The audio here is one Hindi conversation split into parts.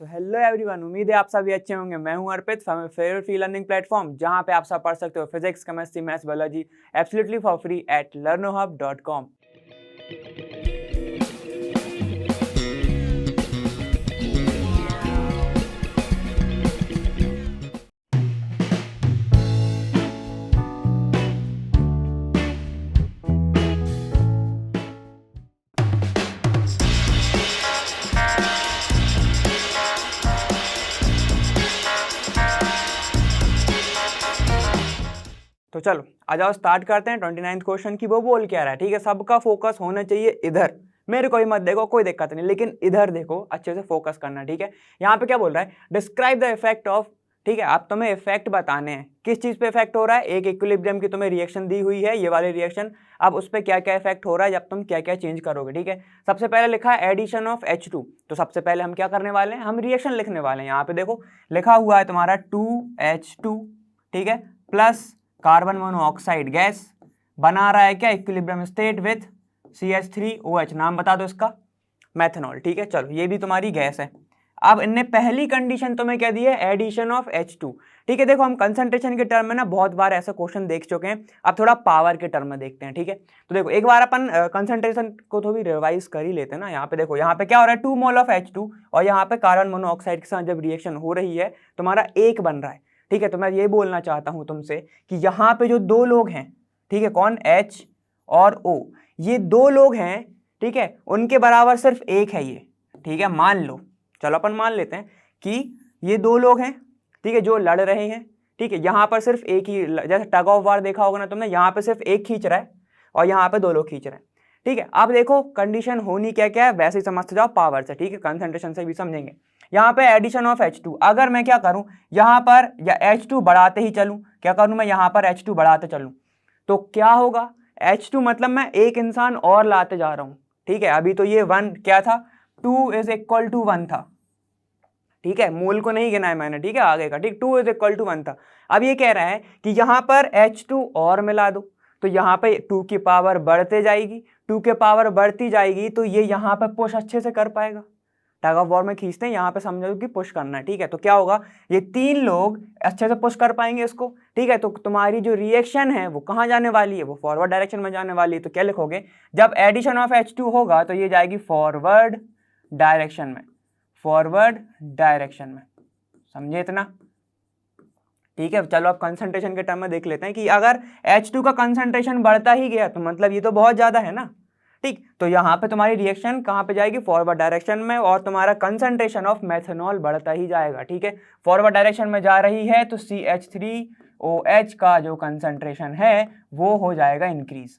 तो हेलो एवरीवन, उम्मीद है आप सभी अच्छे होंगे। मैं हूं Arpit from favourite free learning platform, जहां पे आप सब पढ़ सकते हो physics, chemistry, maths, biology absolutely for free at learnohub.com। तो चलो आ जाओ, स्टार्ट करते हैं 29th क्वेश्चन की। वो बोल क्या रहा है, ठीक है, सबका फोकस होना चाहिए इधर। मेरे को ही मत देखो, कोई दिक्कत नहीं, लेकिन इधर देखो, अच्छे से फोकस करना, ठीक है। यहाँ पे क्या बोल रहा है, डिस्क्राइब द इफेक्ट ऑफ, ठीक है। अब तुम्हें इफेक्ट बताने हैं, किस चीज पे इफेक्ट हो रहा है। एक इक्विलिब्रियम की तुम्हें रिएक्शन दी हुई है, ये वाली रिएक्शन। अब उस पर क्या क्या इफेक्ट हो रहा है, जब तुम क्या क्या चेंज करोगे, ठीक है। सबसे पहले लिखा है एडिशन ऑफ H2। तो सबसे पहले हम क्या करने वाले हैं, हम रिएक्शन लिखने वाले हैं। यहाँ पे देखो लिखा हुआ है तुम्हारा 2H2, ठीक है, प्लस कार्बन मोनोऑक्साइड गैस बना रहा है क्या, इक्विलिब्रियम स्टेट विथ CH3OH। नाम बता दो इसका, मेथनॉल, ठीक है। चलो ये भी तुम्हारी गैस है। अब इनने पहली कंडीशन तुम्हें क्या दी है, एडिशन ऑफ H2, ठीक है। देखो हम कंसंट्रेशन के टर्म में ना बहुत बार ऐसा क्वेश्चन देख चुके हैं, अब थोड़ा पावर के टर्म में देखते हैं, ठीक है। तो देखो एक बार अपन कंसंट्रेशन को थोड़ी रिवाइज कर ही लेते हैं ना। यहाँ पे देखो, यहाँ पे क्या हो रहा है, 2 मोल ऑफ H2, और यहाँ पे कार्बन मोनोऑक्साइड के साथ जब रिएक्शन हो रही है तुम्हारा एक बन रहा है, ठीक है। तो मैं ये बोलना चाहता हूं तुमसे कि यहाँ पे जो दो लोग हैं, ठीक है, कौन, H और O, ये दो लोग हैं, ठीक है, उनके बराबर सिर्फ एक है ये, ठीक है। मान लो, चलो अपन मान लेते हैं कि ये दो लोग हैं, ठीक है, जो लड़ रहे हैं, ठीक है। यहाँ पर सिर्फ एक ही, जैसे टग ऑफ वार देखा होगा ना तुमने, यहाँ पे सिर्फ एक खींच रहा है और यहाँ पे दो लोग खींच रहे हैं, ठीक है। अब देखो कंडीशन होनी क्या क्या है, वैसे ही समझते जाओ पावर से, ठीक है, कंसंट्रेशन से भी समझेंगे। यहाँ पे एडिशन ऑफ H2, अगर मैं क्या करूं, यहाँ पर या H2 बढ़ाते ही चलूं, क्या करूं मैं, यहाँ पर H2 बढ़ाते चलूं, तो क्या होगा, H2 मतलब मैं एक इंसान और लाते जा रहा हूं, ठीक है। अभी तो ये 1 क्या था, 2 इज इक्वल टू 1 था, ठीक है, मोल को नहीं गिना है मैंने, ठीक है, आगे का, ठीक, 2 इज इक्वल टू 1 था। अब ये कह रहा है कि यहाँ पर H2 और मिला दो, तो यहाँ पे 2 की पावर बढ़ते जाएगी, 2 की पावर बढ़ती जाएगी, तो ये यहाँ पे पुश अच्छे से कर पाएगा। टग ऑफ वॉर में खींचते हैं, यहाँ पे समझो कि पुश करना है, ठीक है। तो क्या होगा, ये तीन लोग अच्छे से पुश कर पाएंगे इसको, ठीक है। तो तुम्हारी जो रिएक्शन है वो कहाँ जाने वाली है, वो फॉरवर्ड डायरेक्शन में जाने वाली है। तो क्या लिखोगे, जब एडिशन ऑफ H2 होगा तो ये जाएगी फॉरवर्ड डायरेक्शन में, फॉरवर्ड डायरेक्शन में, समझे इतना, ठीक है। चलो अब कंसंट्रेशन के टर्म में देख लेते हैं कि अगर H2 का कंसंट्रेशन बढ़ता ही गया तो मतलब ये तो बहुत ज्यादा है ना, ठीक। तो यहाँ पे तुम्हारी रिएक्शन कहाँ पे जाएगी, फॉरवर्ड डायरेक्शन में, और तुम्हारा कंसंट्रेशन ऑफ मेथनॉल बढ़ता ही जाएगा, ठीक है। फॉरवर्ड डायरेक्शन में जा रही है तो CH3OH का जो कंसंट्रेशन है वो हो जाएगा इंक्रीज।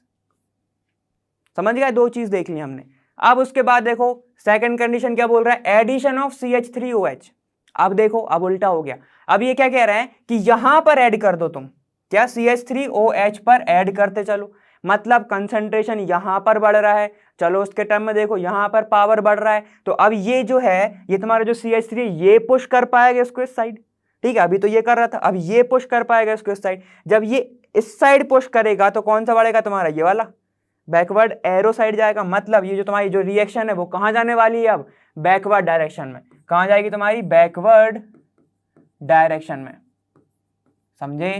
समझ गए, दो चीज देख ली हमने। अब उसके बाद देखो सेकंड कंडीशन क्या बोल रहा है, एडिशन ऑफ CH3OH। अब देखो अब उल्टा हो गया, अब ये क्या कह रहा है कि यहां पर ऐड कर दो तुम, क्या, CH3OH पर ऐड करते चलो, मतलब कंसंट्रेशन यहां पर बढ़ रहा है। चलो उसके टर्म में देखो, यहां पर पावर बढ़ रहा है, तो अब ये जो है, ये तुम्हारा जो CH3 ये पुश कर पाएगा इसको इस साइड, ठीक है। अभी तो ये कर रहा था, अब ये पुश कर पाएगा इसको इस साइड। जब ये इस साइड पुश करेगा तो कौन सा बढ़ेगा तुम्हारा, ये वाला बैकवर्ड एरो साइड जाएगा। मतलब ये जो तुम्हारी जो रिएक्शन है वो कहां जाने वाली है, अब बैकवर्ड डायरेक्शन में। कहां जाएगी तुम्हारी, बैकवर्ड डायरेक्शन में, समझे,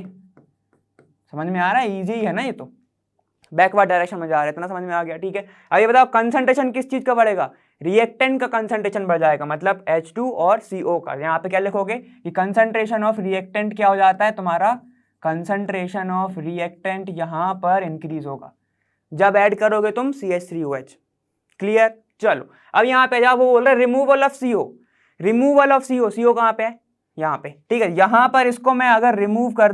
समझ में आ रहा है, इजी है ना ये, तो बैकवर्ड डायरेक्शन में जा रहे हैं, इतना समझ में आ गया, ठीक है। अब ये बताओ कंसंट्रेशन किस चीज का बढ़ेगा, रिएक्टेंट का कंसंट्रेशन बढ़ जाएगा, मतलब H2 और CO का। यहाँ पे क्या लिखोगे कि कंसंट्रेशन ऑफ रिएक्टेंट क्या हो जाता है तुम्हारा, कंसंट्रेशन ऑफ रिएक्टेंट यहाँ पर इंक्रीज होगा जब ऐड करोगे तुम CH3OH, क्लियर। चलो अब यहाँ पे जाओ, वो बोल रहे removal of CO, removal of CO कहाँ पे है, यहाँ पे, ठीक है। यहाँ पर इसको मैं अगर रिमूव कर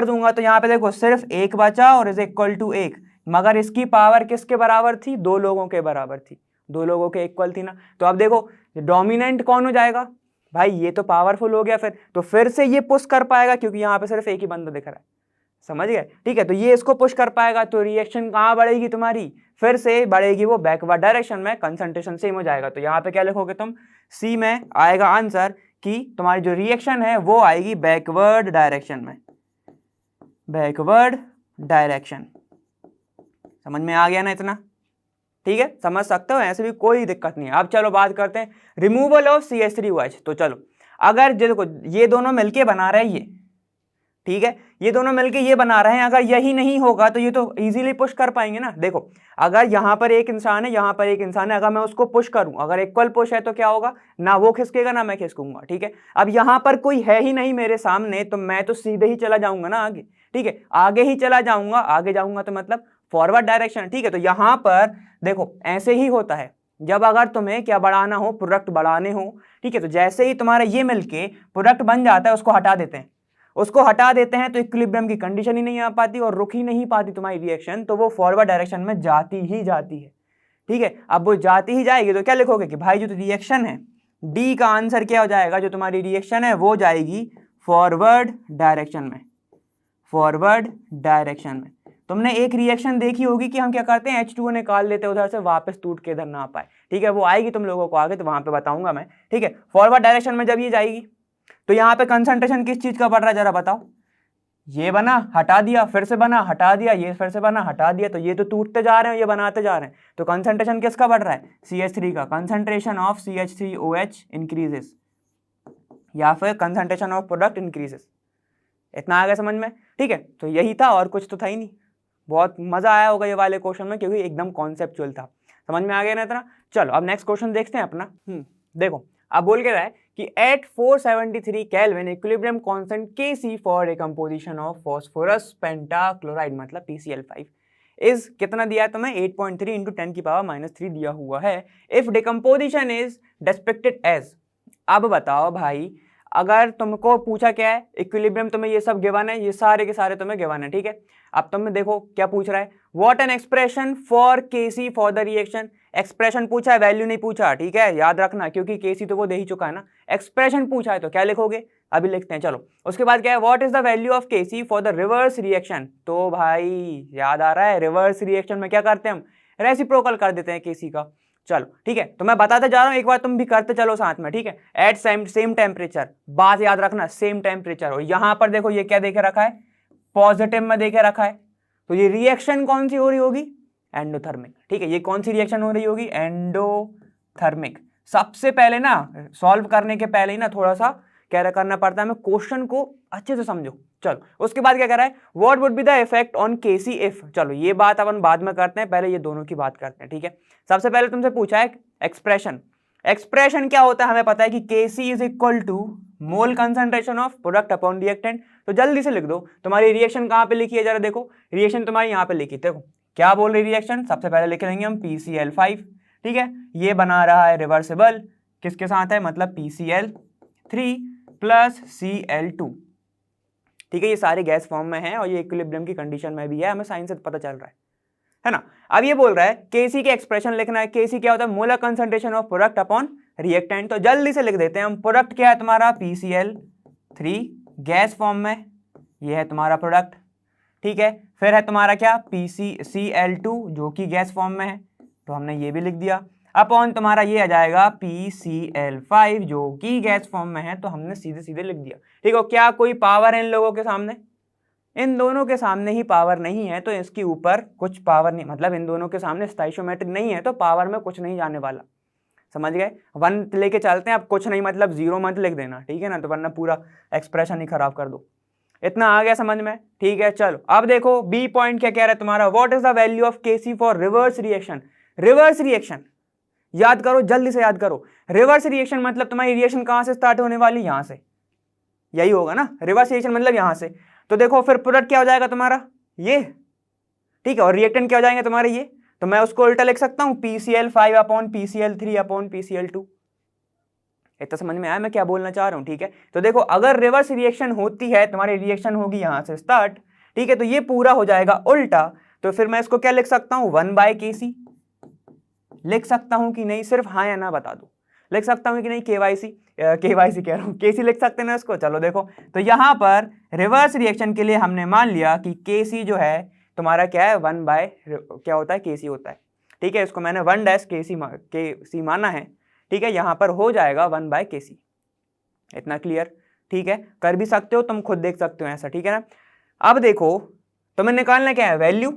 दूंगा तो यहाँ पे देखो सिर्फ एक बचा और इज इक्वल टू 1, मगर इसकी पावर किसके बराबर थी, दो लोगों के बराबर थी, दो लोगों के इक्वल थी ना। तो अब देखो डोमिनेंट कौन हो जाएगा भाई, ये तो पावरफुल हो गया, फिर से ये पुश कर पाएगा क्योंकि यहाँ पे सिर्फ एक ही बंदा दिख रहा है, समझ गए, ठीक है। तो ये इसको पुश कर पाएगा, तो रिएक्शन कहाँ बढ़ेगी तुम्हारी, फिर से बढ़ेगी वो बैकवर्ड डायरेक्शन में, कंसंट्रेशन सेम हो जाएगा। तो यहाँ पे क्या लिखोगे तुम, सी में आएगा आंसर कि तुम्हारी जो रिएक्शन है वो आएगी बैकवर्ड डायरेक्शन में, बैकवर्ड डायरेक्शन। समझ में आ गया ना इतना, ठीक है, समझ सकते हो, ऐसे भी कोई दिक्कत नहीं है। अब चलो बात करते हैं रिमूवल ऑफ CH3OH। तो चलो अगर देखो ये दोनों मिलके बना रहे हैं ये, ठीक है, ये दोनों मिलके ये बना रहे हैं, अगर यही नहीं होगा तो ये तो इजीली पुश कर पाएंगे ना। देखो अगर यहाँ पर एक इंसान है, यहाँ पर एक इंसान है, अगर मैं उसको पुश करूं, अगर इक्वल पुश है तो क्या होगा, ना वो खिसकेगा ना मैं खिसकूंगा, ठीक है। अब यहाँ पर कोई है ही नहीं मेरे सामने, तो मैं तो सीधे ही चला जाऊंगा ना आगे, ठीक है, आगे ही चला जाऊंगा, आगे जाऊंगा तो मतलब फॉरवर्ड डायरेक्शन, ठीक है। तो यहाँ पर देखो ऐसे ही होता है, जब अगर तुम्हें क्या बढ़ाना हो, प्रोडक्ट बढ़ाने हो, ठीक है, तो जैसे ही तुम्हारा ये मिलके प्रोडक्ट बन जाता है, उसको हटा देते हैं, उसको हटा देते हैं तो इक्विलिब्रियम की कंडीशन ही नहीं आ पाती और रुक ही नहीं पाती तुम्हारी रिएक्शन, तो वो फॉरवर्ड डायरेक्शन में जाती ही जाती है, ठीक है। अब वो जाती ही जाएगी तो क्या लिखोगे कि भाई जो रिएक्शन है, डी का आंसर क्या हो जाएगा, जो तुम्हारी रिएक्शन है वो जाएगी फॉरवर्ड डायरेक्शन में, फॉरवर्ड डायरेक्शन में। तुमने एक रिएक्शन देखी होगी कि हम क्या करते हैं, H2O निकाल लेते हैं उधर से, वापस टूट के इधर ना पाए, ठीक है, वो आएगी तुम लोगों को आगे, तो वहां पे बताऊंगा मैं, ठीक है। फॉरवर्ड डायरेक्शन में जब ये जाएगी तो यहाँ पे कंसंट्रेशन किस चीज का बढ़ रहा है जरा बताओ, ये बना हटा दिया, फिर से बना हटा दिया, ये फिर से बना हटा दिया, तो ये तो टूटते जा रहे हैं, ये बनाते जा रहे हैं, तो कंसंट्रेशन किसका बढ़ रहा है, CH3 का। कंसंट्रेशन ऑफ CH3OH इंक्रीजेस, या फिर कंसंट्रेशन ऑफ प्रोडक्ट इंक्रीजेस। इतना आ गया समझ में, ठीक है। तो यही था और कुछ तो था ही नहीं। बहुत मजा आया होगा ये वाले क्वेश्चन में, क्योंकि एकदम कॉन्सेप्चुअल था, समझ में आ गया ना इतना। चलो अब नेक्स्ट क्वेश्चन देखते हैं अपना। देखो अब बोल के रहा है कि at 473 kelvin equilibrium constant Kc for decomposition of phosphorus pentachloride मतलब PCl5 इज कितना दिया है तुम्हें, 8.3 इंटू 10 की पावर -3 दिया हुआ है। इफ डिकम्पोजिशन इज डिस्क्रिप्टेड एज, अब बताओ भाई, अगर तुमको पूछा क्या है, इक्विलिब्रियम तुम्हें ये सब गिवन है, ये सारे के सारे तुम्हें गिवन है, ठीक है। अब तुम्हें देखो क्या पूछ रहा है, what an expression for Kc for the reaction. Expression पूछा है, वैल्यू नहीं पूछा, ठीक है, याद रखना, क्योंकि Kc तो वो दे ही चुका है ना। एक्सप्रेशन पूछा है तो क्या लिखोगे, अभी लिखते हैं चलो। उसके बाद क्या है, what is the value of Kc for the reverse reaction. तो भाई याद आ रहा है, रिवर्स रिएक्शन में क्या करते हैं हम, रेसिप्रोकल कर देते हैं Kc का। चलो ठीक है, तो मैं बताते जा रहा हूं, एक बार तुम भी करते चलो साथ में, ठीक है। एट सेम टेम्परेचर, बात याद रखना, सेम टेम्परेचर। और यहां पर देखो ये क्या देखे रखा है, पॉजिटिव में देखे रखा है, तो ये रिएक्शन कौन सी हो रही होगी, एंडोथर्मिक, ठीक है। ये कौन सी रिएक्शन हो रही होगी, एंडोथर्मिक। सबसे पहले ना सॉल्व करने के पहले ही ना थोड़ा सा क्या करना पड़ता है, हमें क्वेश्चन को अच्छे से समझो। चलो उसके बाद क्या कर रहा है, what would be the effect on Kc if. चलो ये बात अपन बाद में करते हैं, पहले ये दोनों की बात करते हैं, ठीक है। सबसे पहले तुमसे पूछा है एक्सप्रेशन, एक्सप्रेशन क्या होता है हमें पता है कि Kc is equal to mole concentration of product upon reactant. तो जल्दी से लिख दो, तुम्हारी रिएक्शन कहां पे लिखी है जरा देखो, रिएक्शन तुम्हारी यहां पे लिखी, देखो क्या बोल रही रिएक्शन, सबसे पहले लिख लेंगे हम PCl5, ठीक है। ये बना रहा है रिवर्सिबल, किसके साथ है, मतलब PCl3 प्लस Cl2, ठीक है। ये सारे गैस फॉर्म में है और ये इक्विलिब्रियम की कंडीशन में भी है, हमें साइन से पता चल रहा है ना। अब ये बोल रहा है Kc के एक्सप्रेशन लिखना है, Kc क्या होता है, molar concentration of product upon reactant. तो जल्दी से लिख देते हैं हम, प्रोडक्ट क्या है तुम्हारा PCl3 गैस फॉर्म में, ये है तुम्हारा प्रोडक्ट, ठीक है। फिर है तुम्हारा क्या Cl2 जो कि गैस फॉर्म में है, तो हमने ये भी लिख दिया, अपॉन तुम्हारा ये आ जाएगा PCl5 जो कि गैस फॉर्म में है, तो हमने सीधे सीधे लिख दिया, ठीक है। क्या कोई पावर है इन लोगों के सामने, इन दोनों के सामने ही पावर नहीं है, तो इसके ऊपर कुछ पावर नहीं, मतलब इन दोनों के सामने स्टोइचियोमेट्रिक नहीं है, तो पावर में कुछ नहीं जाने वाला, समझ गए। 1 लेके चलते हैं, अब कुछ नहीं मतलब 0 मत लिख देना, ठीक है ना, तो वरना पूरा एक्सप्रेशन ही खराब कर दो। इतना आ गया समझ में, ठीक है। चलो अब देखो बी पॉइंट क्या कह रहा है तुम्हारा, what is the value of Kc for reverse reaction. Reverse reaction याद करो, जल्दी से याद करो, रिवर्स रिएक्शन मतलब तुम्हारी रिएक्शन कहां से स्टार्ट होने वाली, यहां से, यही होगा ना, रिवर्स रिएक्शन मतलब यहां से। तो देखो फिर प्रोडक्ट क्या हो जाएगा तुम्हारा ये, ठीक है, और रिएक्टेंट क्या हो जाएंगे तुम्हारे ये, तो मैं उसको उल्टा लिख सकता हूं PCl5 upon PCl3 upon PCl2। इतना समझ में आया मैं क्या बोलना चाह रहा हूं, ठीक है। तो देखो अगर रिवर्स रिएक्शन होती है, तुम्हारी रिएक्शन होगी यहां से स्टार्ट, ठीक है, तो ये पूरा हो जाएगा उल्टा, तो फिर मैं इसको क्या लिख सकता हूं, 1/Kc लिख सकता हूं कि नहीं, सिर्फ हाँ या ना बता दो, लिख सकता हूं कि नहीं, केवाईसी कह रहा हूं, Kc लिख सकते हैं ना इसको। चलो देखो, तो यहां पर रिवर्स रिएक्शन के लिए हमने मान लिया कि Kc जो है तुम्हारा क्या है, 1 बाय क्या होता है, Kc होता है, ठीक है। इसको मैंने 1-Kc माना है, ठीक है, यहां पर हो जाएगा 1/Kc। इतना क्लियर, ठीक है, कर भी सकते हो तुम, खुद देख सकते हो ऐसा, ठीक है ना। अब देखो तुम्हें निकालना क्या है, वैल्यू,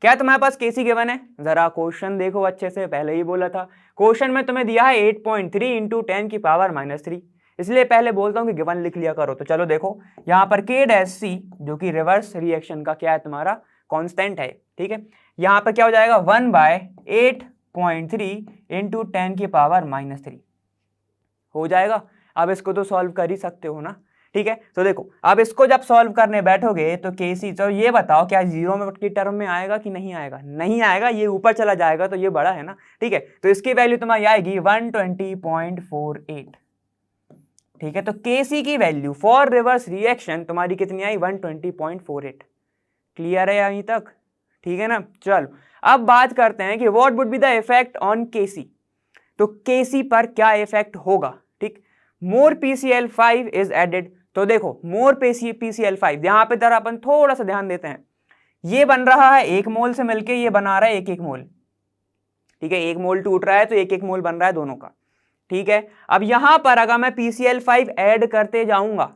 क्या तुम्हारे पास केसी गिवन है? जरा क्वेश्चन देखो अच्छे से, पहले ही बोला था क्वेश्चन में तुम्हें दिया है 8.3 इंटू 10 की पावर -3, इसलिए पहले बोलता हूं कि गिवन लिख लिया करो। तो चलो देखो यहाँ पर K डैश C जो कि रिवर्स रिएक्शन का क्या है तुम्हारा कांस्टेंट है, ठीक है। यहाँ पर क्या हो जाएगा 1/8.3 इंटू 10 की पावर -3 हो जाएगा। अब इसको तो सॉल्व कर ही सकते हो ना, ठीक है। तो देखो अब इसको जब सॉल्व करने बैठोगे तो केसी, तो ये बताओ क्या जीरो में की टर्म में आएगा कि नहीं आएगा? नहीं आएगा, ये ऊपर चला जाएगा तो ये बड़ा है ना, ठीक है। तो इसकी वैल्यू तुम्हारी आएगी 120.48, ठीक है। तो केसी की वैल्यू फॉर रिवर्स रिएक्शन तुम्हारी कितनी आई? 120.48। क्लियर है यहीं तक? ठीक है ना। चलो अब बात करते हैं कि what would be the effect on KC. तो केसी पर क्या इफेक्ट होगा, ठीक। More PCl5 is added. तो देखो मोर PCl5, यहां पे जरा अपन थोड़ा सा ध्यान देते हैं। ये बन रहा है 1 मोल से मिलके, ये बना रहा है 1-1 मोल, ठीक है। 1 मोल टूट रहा है तो 1-1 मोल बन रहा है दोनों का, ठीक है। अब यहां पर अगर मैं PCl5 ऐड करते जाऊंगा,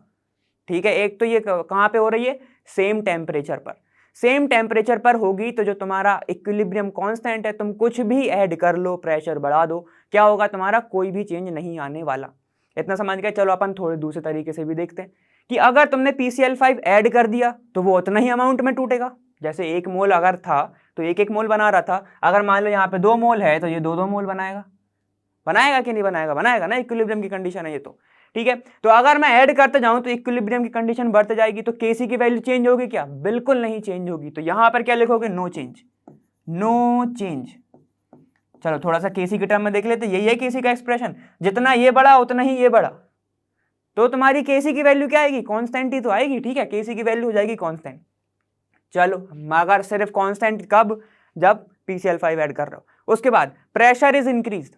ठीक है, एक तो ये कहां पे हो रही है? सेम टेम्परेचर पर। सेम टेम्परेचर पर होगी तो जो तुम्हारा इक्विलिब्रियम कांस्टेंट है, तुम कुछ भी ऐड कर लो, प्रेशर बढ़ा दो, क्या होगा तुम्हारा? कोई भी चेंज नहीं आने वाला। इतना समझ गए। चलो अपन थोड़े दूसरे तरीके से भी देखते हैं कि अगर तुमने PCl5 ऐड कर दिया तो वो उतना ही अमाउंट में टूटेगा। जैसे 1 मोल अगर था तो 1-1 मोल बना रहा था, अगर मान लो यहाँ पे 2 मोल है तो ये 2-2 मोल बनाएगा। बनाएगा कि नहीं बनाएगा? बनाएगा ना, इक्विलिब्रियम की कंडीशन है ये तो, ठीक है। तो अगर मैं ऐड करते जाऊं तो इक्विलिब्रियम की कंडीशन बढ़ते जाएगी, तो केसी की वैल्यू चेंज होगी क्या? बिल्कुल नहीं चेंज होगी। तो यहां पर क्या लिखोगे? No change, no change. चलो थोड़ा सा केसी की टर्म में देख लेते, यही है केसी का एक्सप्रेशन, जितना ये बड़ा उतना ही ये बड़ा, तो तुम्हारी केसी की वैल्यू क्या आएगी? कांस्टेंट ही तो आएगी, ठीक है। केसी की वैल्यू हो जाएगी कांस्टेंट। चलो मगर सिर्फ कांस्टेंट कब? जब PCl5 ऐड कर रहे हो। उसके बाद प्रेशर इज इंक्रीज्ड।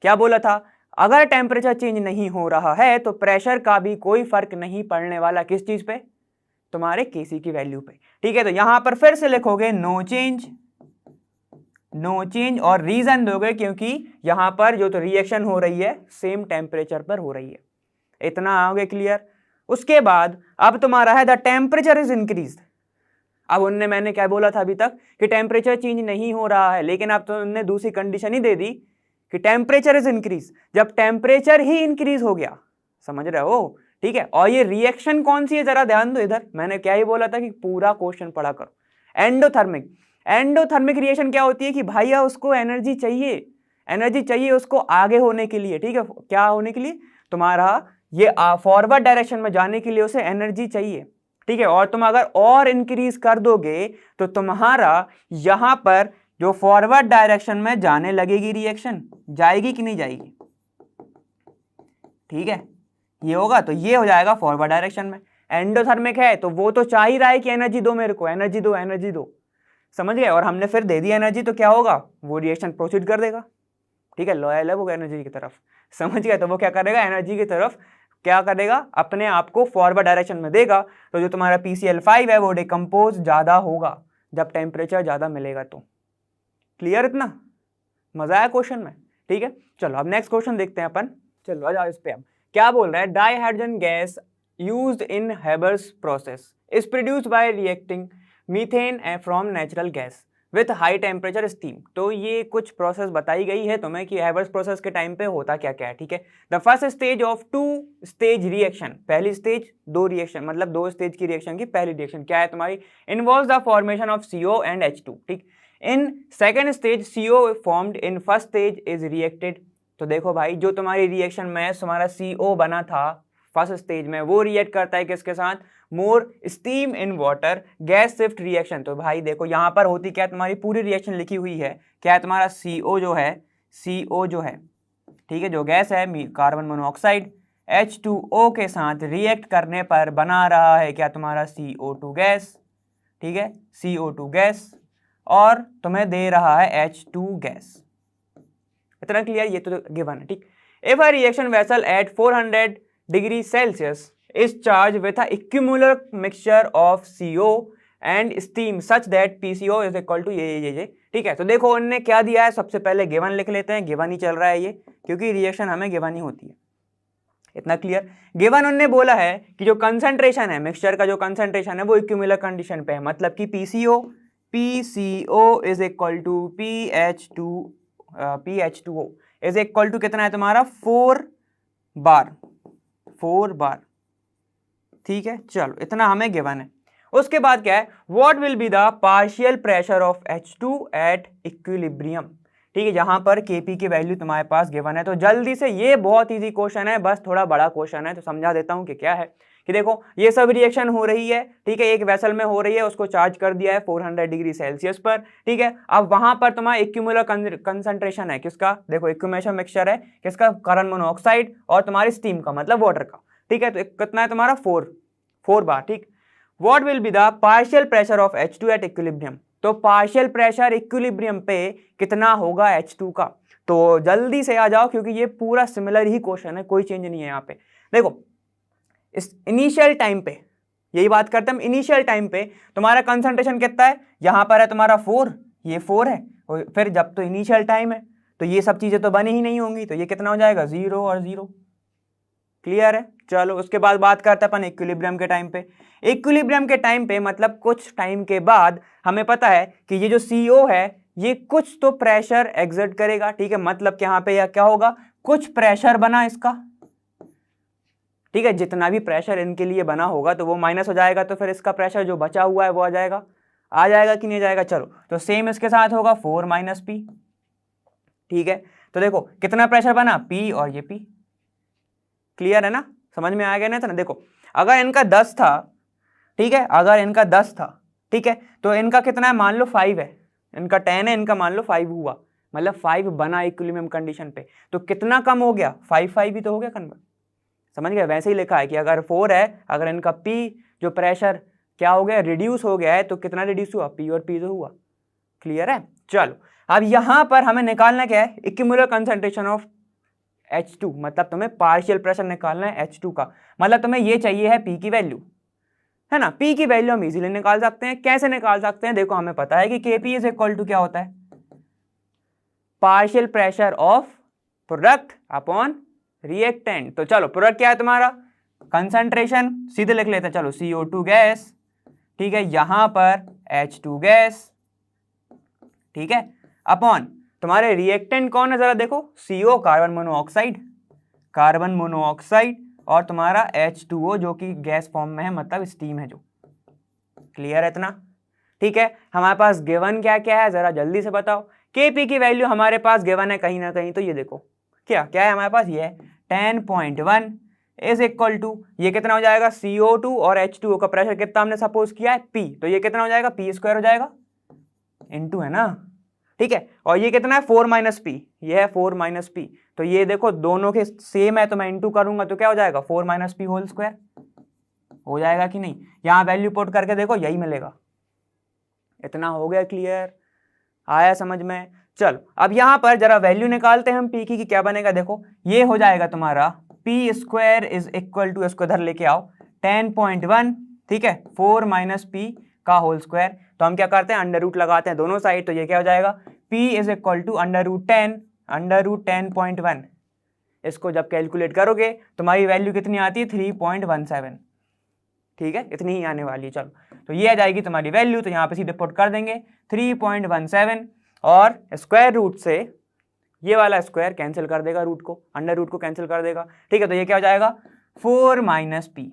क्या बोला था? अगर टेम्परेचर चेंज नहीं हो रहा है तो प्रेशर का भी कोई फर्क नहीं पड़ने वाला। किस चीज पे? तुम्हारे केसी की वैल्यू पे, ठीक है। तो यहां पर फिर से लिखोगे नो चेंज, नो चेंज, और रीजन दोगे क्योंकि यहां पर जो तो रिएक्शन हो रही है सेम टेम्परेचर पर हो रही है। इतना आओगे क्लियर? उसके बाद अब तुम्हारा है द टेम्परेचर इज इंक्रीज्ड। अब उनने, मैंने क्या बोला था अभी तक कि टेम्परेचर चेंज नहीं हो रहा है, लेकिन अब तो उन्होंने दूसरी कंडीशन ही दे दी कि टेम्परेचर इज इंक्रीज। जब टेम्परेचर ही इंक्रीज हो गया, समझ रहे हो, ठीक है। और ये रिएक्शन कौन सी है जरा ध्यान दो इधर, मैंने क्या ही बोला था कि पूरा क्वेश्चन पढ़ा करो। एंडोथर्मिक। एंडोथर्मिक रिएक्शन क्या होती है कि भैया उसको एनर्जी चाहिए, एनर्जी चाहिए उसको आगे होने के लिए, ठीक है। क्या होने के लिए? तुम्हारा ये फॉरवर्ड डायरेक्शन में जाने के लिए उसे एनर्जी चाहिए, ठीक है। और तुम अगर और इंक्रीज कर दोगे तो तुम्हारा यहां पर जो फॉरवर्ड डायरेक्शन में जाने लगेगी रिएक्शन, जाएगी कि नहीं जाएगी? ठीक है, ये होगा तो ये हो जाएगा फॉरवर्ड डायरेक्शन में। एंडोथर्मिक है तो वो तो चाह ही रहा है कि एनर्जी दो मेरे को, एनर्जी दो, एनर्जी दो, समझ गए। और हमने फिर दे दी एनर्जी तो क्या होगा? वो रिएक्शन प्रोसीड कर देगा, ठीक है। लॉयल है वो एनर्जी की तरफ, समझ गए। तो वो क्या करेगा? एनर्जी की तरफ क्या करेगा? अपने आप को फॉरवर्ड डायरेक्शन में देगा। तो जो तुम्हारा PCl5 है वो डिकम्पोज ज्यादा होगा जब टेम्परेचर ज्यादा मिलेगा। तो क्लियर? इतना मजा आया क्वेश्चन में, ठीक है। चलो अब नेक्स्ट क्वेश्चन देखते हैं अपन। चलो आ जाओ इस पे। अब क्या बोल रहा है? Dihydrogen gas used in Haber's process is produced by reacting methane from natural gas with high temperature steam. तो ये कुछ प्रोसेस बताई गई है तुम्हें कि हेबर्स प्रोसेस के टाइम पे होता क्या क्या है, ठीक है। The first stage of 2 stage reaction, पहली स्टेज 2 रिएक्शन, मतलब 2 स्टेज की रिएक्शन की पहली रिएक्शन क्या है तुम्हारी? Involves the formation of CO and H2, ठीक। In second stage CO formed in first stage is reacted. तो देखो भाई जो तुम्हारी रिएक्शन में तुम्हारा CO बना था फर्स्ट स्टेज में, वो रिएक्ट करता है किसके साथ? More steam in water gas shift reaction. तो भाई देखो यहाँ पर होती क्या, तुम्हारी पूरी रिएक्शन लिखी हुई है, क्या है तुम्हारा? CO जो है, CO जो है, ठीक है, जो गैस है कार्बन मोनोऑक्साइड H2O के साथ रिएक्ट करने पर बना रहा है क्या तुम्हारा? CO2 गैस, ठीक है, CO2 गैस, और तुम्हें दे रहा है H2 गैस। इतना क्लियर? ये तो गिवन है, ठीक। If a reaction vessel eight 400 degree Celsius is charged with a equimolar mixture of CO and steam such that PCO is equal to ये, ठीक है। तो देखो उन्होंने क्या दिया है, सबसे पहले गिवन लिख लेते हैं, गिवन ही चल रहा है ये, क्योंकि रिएक्शन हमें गिवन ही होती है। इतना क्लियर? गिवन उन्होंने बोला है कि जो कंसंट्रेशन है मिक्सचर का, जो कंसंट्रेशन है वो इक्विमुलर कंडीशन पे है, मतलब कि PCO PCO is equal to PH2O is equal to कितना है तुम्हारा 4 बार, ठीक है। चलो इतना हमें गिवन है। उसके बाद क्या है, what will be the partial pressure of H2 at equilibrium, ठीक है, जहां पर Kp की वैल्यू तुम्हारे पास गिवन है। तो जल्दी से, ये बहुत इजी क्वेश्चन है, बस थोड़ा बड़ा क्वेश्चन है तो समझा देता हूं कि क्या है। कि देखो ये सब रिएक्शन हो रही है, ठीक है, एक वेसल में हो रही है, उसको चार्ज कर दिया है 400 डिग्री सेल्सियस पर, ठीक है। अब वहां पर तुम्हारा इक्यूमुलर कंसंट्रेशन है किसका, देखो इक्विमेशन मिक्सचर है किसका, कार्बन मोनोऑक्साइड और तुम्हारी स्टीम का, मतलब वाटर का, ठीक है। तो कितना है तुम्हारा 4 बार, ठीक। What will be the partial pressure of H2 at equilibrium, तो पार्शियल प्रेशर इक्विलिब्रियम पे कितना होगा H2 का। तो जल्दी से आ जाओ क्योंकि ये पूरा सिमिलर ही क्वेश्चन है, कोई चेंज नहीं है यहाँ पे। देखो इस इनिशियल टाइम पे, यही बात करते हैं हम, इनिशियल टाइम पे तुम्हारा कंसंट्रेशन कितना है, यहां पर है तुम्हारा 4, ये 4 है, और फिर जब तो इनिशियल टाइम है तो ये सब चीजें तो बनी ही नहीं होंगी, तो ये कितना हो जाएगा 0 और 0, क्लियर है। चलो उसके बाद बात करते हैं अपन इक्विलिब्रियम के टाइम पे। इक्विलिब्रियम के टाइम पे मतलब कुछ टाइम के बाद हमें पता है कि ये जो CO है ये कुछ तो प्रेशर एक्सर्ट करेगा, ठीक है, मतलब कि यहाँ पे यह क्या होगा, कुछ प्रेशर बना इसका, ठीक है, जितना भी प्रेशर इनके लिए बना होगा तो वो माइनस हो जाएगा, तो फिर इसका प्रेशर जो बचा हुआ है वो आ जाएगा कि नहीं जाएगा। चलो तो सेम इसके साथ होगा 4 - P, ठीक है। तो देखो कितना प्रेशर बना, P और ये P, क्लियर है ना, समझ में आ गया ना। तो ना देखो अगर इनका 10 था, ठीक है, अगर इनका 10 था, ठीक है, तो इनका कितना है, मान लो 5 है, इनका 10 है, इनका मान लो 5 हुआ, मतलब 5 बना इक्विलिब्रियम कंडीशन पे, तो कितना कम हो गया, 5 ही तो हो गया कन्वर्ट, समझ गए। वैसे ही लिखा है कि अगर 4 है, अगर इनका P जो प्रेशर क्या हो गया, रिड्यूस हो गया है, तो कितना रिड्यूस हुआ, P और P जो हुआ, क्लियर है। चलो अब यहां पर हमें निकालना क्या है, इक्विमुलर कंसंट्रेशन ऑफ H2, मतलब तुम्हें पार्शियल प्रेशर निकालना है H2 का, मतलब तुम्हें ये चाहिए है P की वैल्यू, है ना। P की वैल्यू हम इजीली निकाल सकते हैं, कैसे निकाल सकते हैं, देखो हमें पता है कि Kp इज इक्वल टू क्या होता है, partial pressure of product upon reactant. तो चलो प्रोडक्ट क्या है तुम्हारा, कंसंट्रेशन, सीधे लिख लेते हैं, चलो CO2 गैस, ठीक है, यहां पर H2 गैस, ठीक है, अपॉन तुम्हारे रिएक्टेंट कौन है जरा देखो, CO कार्बन मोनोऑक्साइड और तुम्हारा H2O जो कि गैस फॉर्म में है, मतलब स्टीम है जो, क्लियर है इतना, ठीक है। हमारे पास गिवन क्या क्या है जरा जल्दी से बताओ। Kp की वैल्यू हमारे पास गिवन है कहीं ना कहीं, तो ये देखो क्या क्या है हमारे पास, ये है 10.1 इज इक्वल टू, ये कितना हो जाएगा, CO2 और H2O का प्रेशर कितना हमने सपोज किया है P, तो ये कितना हो जाएगा, P² हो जाएगा, इनटू है ना, ठीक है। और ये कितना है 4 - P, ये है 4 - P, तो ये देखो दोनों के सेम है तो मैं इनटू करूंगा तो क्या हो जाएगा 4 - P होल स्क्वायर, हो जाएगा कि नहीं, यहां वैल्यू पुट करके देखो यही मिलेगा। इतना हो गया क्लियर, आया समझ में। चलो अब यहां पर जरा वैल्यू निकालते हैं हम P की, क्या बनेगा, देखो ये हो जाएगा तुम्हारा P² इज इक्वल टू, इसको इधर लेके आओ 10.1, ठीक है, 4 - P का होल स्क्वायर, तो हम क्या करते हैं अंडर रूट लगाते हैं दोनों साइड, तो ये क्या हो जाएगा P इज इक्वल टू √10.1, इसको जब कैलकुलेट करोगे तुम्हारी वैल्यू कितनी आती है 3.17, ठीक है, इतनी ही आने वाली है। चलो तो ये आ जाएगी तुम्हारी वैल्यू, तो यहाँ पे सीधे पुट कर देंगे 3.17, और स्क्वायर रूट से ये वाला स्क्वायर कैंसिल कर देगा रूट को, अंडर रूट को कैंसिल कर देगा, ठीक है, तो ये क्या हो जाएगा 4 - P,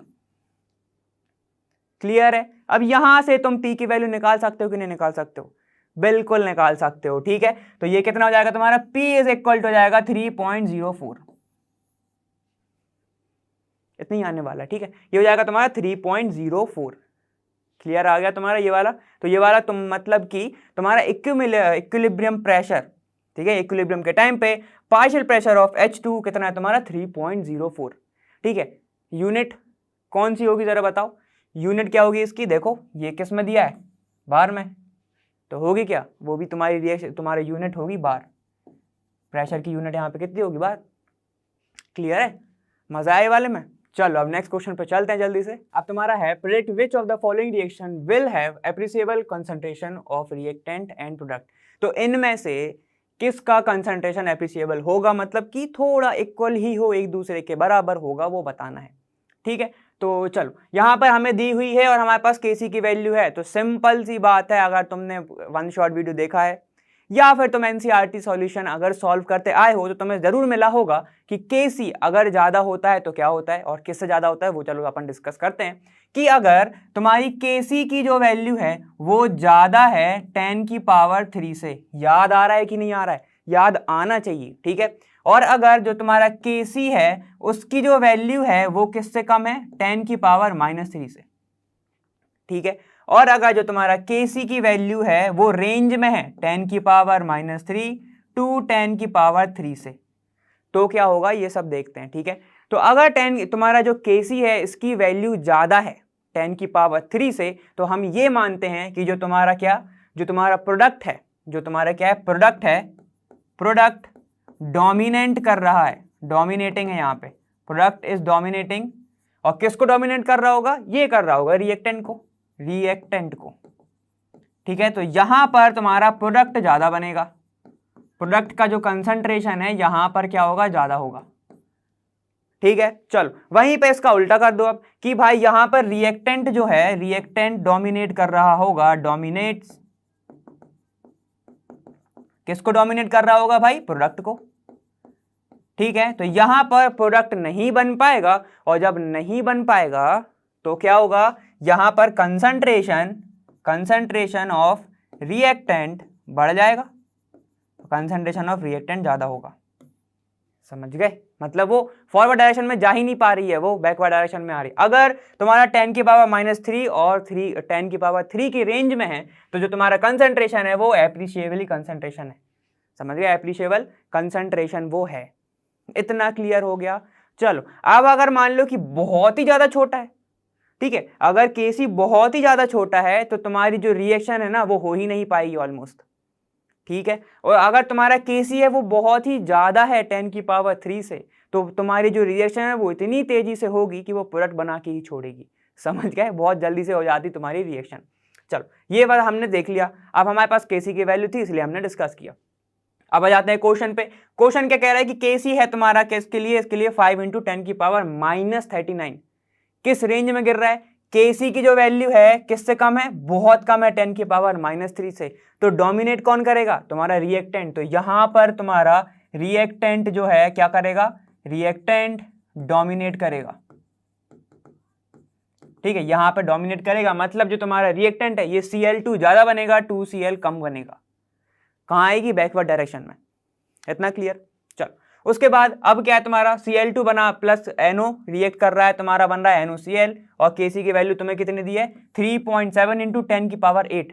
क्लियर है। अब यहां से तुम P की वैल्यू निकाल सकते हो कि नहीं निकाल सकते हो, बिल्कुल निकाल सकते हो, ठीक है। तो ये कितना हो जाएगा तुम्हारा, P इज इक्वल टू हो जाएगा 3.04, इतना ही आने वाला, ठीक है, ये हो जाएगा तुम्हारा 3.04, क्लियर आ गया तुम्हारा ये वाला। तो ये वाला तुम मतलब कि तुम्हारा इक्विलिब्रियम प्रेशर, ठीक है, इक्विलिब्रियम के टाइम पे पार्शियल प्रेशर ऑफ H2 कितना है तुम्हारा 3.04, ठीक है। यूनिट कौन सी होगी जरा बताओ, यूनिट क्या होगी इसकी, देखो ये किस में दिया है, बार में, तो होगी क्या, वो भी तुम्हारी रिएक्शन, तुम्हारी यूनिट होगी बार, प्रेशर की यूनिट यहाँ पे कितनी होगी, बार, क्लियर है, मजा आए वाले में। चलो अब नेक्स्ट क्वेश्चन पे चलते हैं जल्दी से। अब तुम्हारा है predict which of the following reaction will have appreciable concentration of reactant and product, तो इनमें से किसका कंसंट्रेशन एप्रिसिएबल होगा, मतलब कि थोड़ा इक्वल ही हो, एक दूसरे के बराबर होगा, वो बताना है, ठीक है। तो चलो यहाँ पर हमें दी हुई है और हमारे पास केसी की वैल्यू है, तो सिंपल सी बात है, अगर तुमने वन शॉट वीडियो देखा है या फिर तुम एनसीईआरटी सॉल्यूशन अगर सॉल्व करते आए हो तो तुम्हें जरूर मिला होगा कि केसी अगर ज्यादा होता है तो क्या होता है और किससे ज्यादा होता है, वो चलो अपन डिस्कस करते हैं। कि अगर तुम्हारी केसी की जो वैल्यू है वो ज्यादा है 10 की पावर 3 से, याद आ रहा है कि नहीं आ रहा है, याद आना चाहिए, ठीक है। और अगर जो तुम्हारा केसी है उसकी जो वैल्यू है वो किससे कम है, 10 की पावर -3 से, ठीक है। और अगर जो तुम्हारा केसी की वैल्यू है वो रेंज में है 10 की पावर -3 टू 10 की पावर 3 से, तो क्या होगा ये सब देखते हैं, ठीक है। तो अगर 10 तुम्हारा जो केसी है इसकी वैल्यू ज्यादा है 10 की पावर 3 से, तो हम ये मानते हैं कि जो तुम्हारा क्या, जो तुम्हारा प्रोडक्ट है, जो तुम्हारा क्या है प्रोडक्ट है, प्रोडक्ट डोमिनेट कर रहा है, डोमिनेटिंग है यहाँ पे, प्रोडक्ट इज डोमिनेटिंग। और किसको डोमिनेट कर रहा होगा, ये कर रहा होगा रिएक्टेंट को, रिएक्टेंट को, ठीक है। तो यहां पर तुम्हारा प्रोडक्ट ज्यादा बनेगा, प्रोडक्ट का जो कंसंट्रेशन है यहां पर क्या होगा, ज्यादा होगा, ठीक है। चलो वहीं पे इसका उल्टा कर दो अब कि भाई यहां पर रिएक्टेंट जो है, रिएक्टेंट डोमिनेट कर रहा होगा, डोमिनेट्स, किसको डोमिनेट कर रहा होगा भाई, प्रोडक्ट को, ठीक है। तो यहां पर प्रोडक्ट नहीं बन पाएगा और जब नहीं बन पाएगा तो क्या होगा, यहां पर कंसंट्रेशन ऑफ रिएक्टेंट बढ़ जाएगा, कंसंट्रेशन ऑफ रिएक्टेंट ज्यादा होगा, समझ गए। मतलब वो फॉरवर्ड डायरेक्शन में जा ही नहीं पा रही है, वो बैकवर्ड डायरेक्शन में आ रही है। अगर तुम्हारा 10 की पावर -3 और 10 की पावर 3 की रेंज में है तो जो तुम्हारा कंसंट्रेशन है वो एप्रिशिएबली कंसंट्रेशन है, समझ गए, एप्रिशिएबल कंसंट्रेशन वो है। इतना क्लियर हो गया। चलो अब अगर मान लो कि बहुत ही ज्यादा छोटा है, ठीक है, अगर केसी बहुत ही ज्यादा छोटा है तो तुम्हारी जो रिएक्शन है ना वो हो ही नहीं पाएगी ऑलमोस्ट, ठीक है। और अगर तुम्हारा केसी है वो बहुत ही ज्यादा है 10 की पावर 3 से, तो तुम्हारी जो रिएक्शन है वो इतनी तेजी से होगी कि वो प्रोडक्ट बना के ही छोड़ेगी, समझ गए, बहुत जल्दी से हो जाती तुम्हारी रिएक्शन। चलो ये बात हमने देख लिया। अब हमारे पास केसी की वैल्यू थी इसलिए हमने डिस्कस किया। अब आ जाते हैं क्वेश्चन पे। क्वेश्चन क्या कह रहा है कि केसी है तुम्हारा किसके लिए, इसके लिए 5 × 10 की पावर -39, किस रेंज में गिर रहा है, केसी की जो वैल्यू है किससे कम है, बहुत कम है 10 की पावर -3 से, तो डोमिनेट कौन करेगा, तुम्हारा रिएक्टेंट। तो यहां पर तुम्हारा रिएक्टेंट जो है क्या करेगा, रिएक्टेंट डोमिनेट करेगा, ठीक है, यहां पर डोमिनेट करेगा। मतलब जो तुम्हारा रिएक्टेंट है ये Cl2 ज्यादा बनेगा, 2Cl कम बनेगा, कहां आएगी, बैकवर्ड डायरेक्शन में। इतना क्लियर। चलो उसके बाद अब क्या है तुम्हारा, Cl2 बना प्लस NO रिएक्ट कर रहा है, तुम्हारा बन रहा है NOCl, और Kc की वैल्यू तुम्हें कितनी दी है, 3.7 × 10 की पावर 8।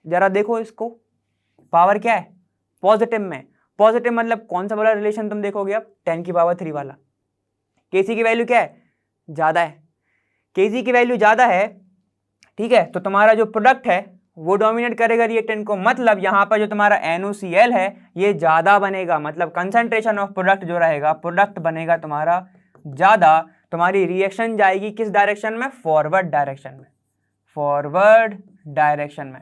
जरा देखो इसको, पावर क्या है, पॉजिटिव में, पॉजिटिव मतलब कौन सा वाला रिलेशन तुम देखोगे अब, 10 की पावर 3 वाला। Kc की वैल्यू क्या है, ज्यादा है, Kc की वैल्यू ज्यादा है, ठीक है। तो तुम्हारा जो प्रोडक्ट है वो डोमिनेट करेगा रिएक्टेंट को, मतलब यहां पर जो तुम्हारा NOCl है ये ज्यादा बनेगा, मतलब कंसंट्रेशन ऑफ प्रोडक्ट जो रहेगा, प्रोडक्ट बनेगा तुम्हारा ज्यादा, तुम्हारी रिएक्शन जाएगी किस डायरेक्शन में, फॉरवर्ड डायरेक्शन में, फॉरवर्ड डायरेक्शन में,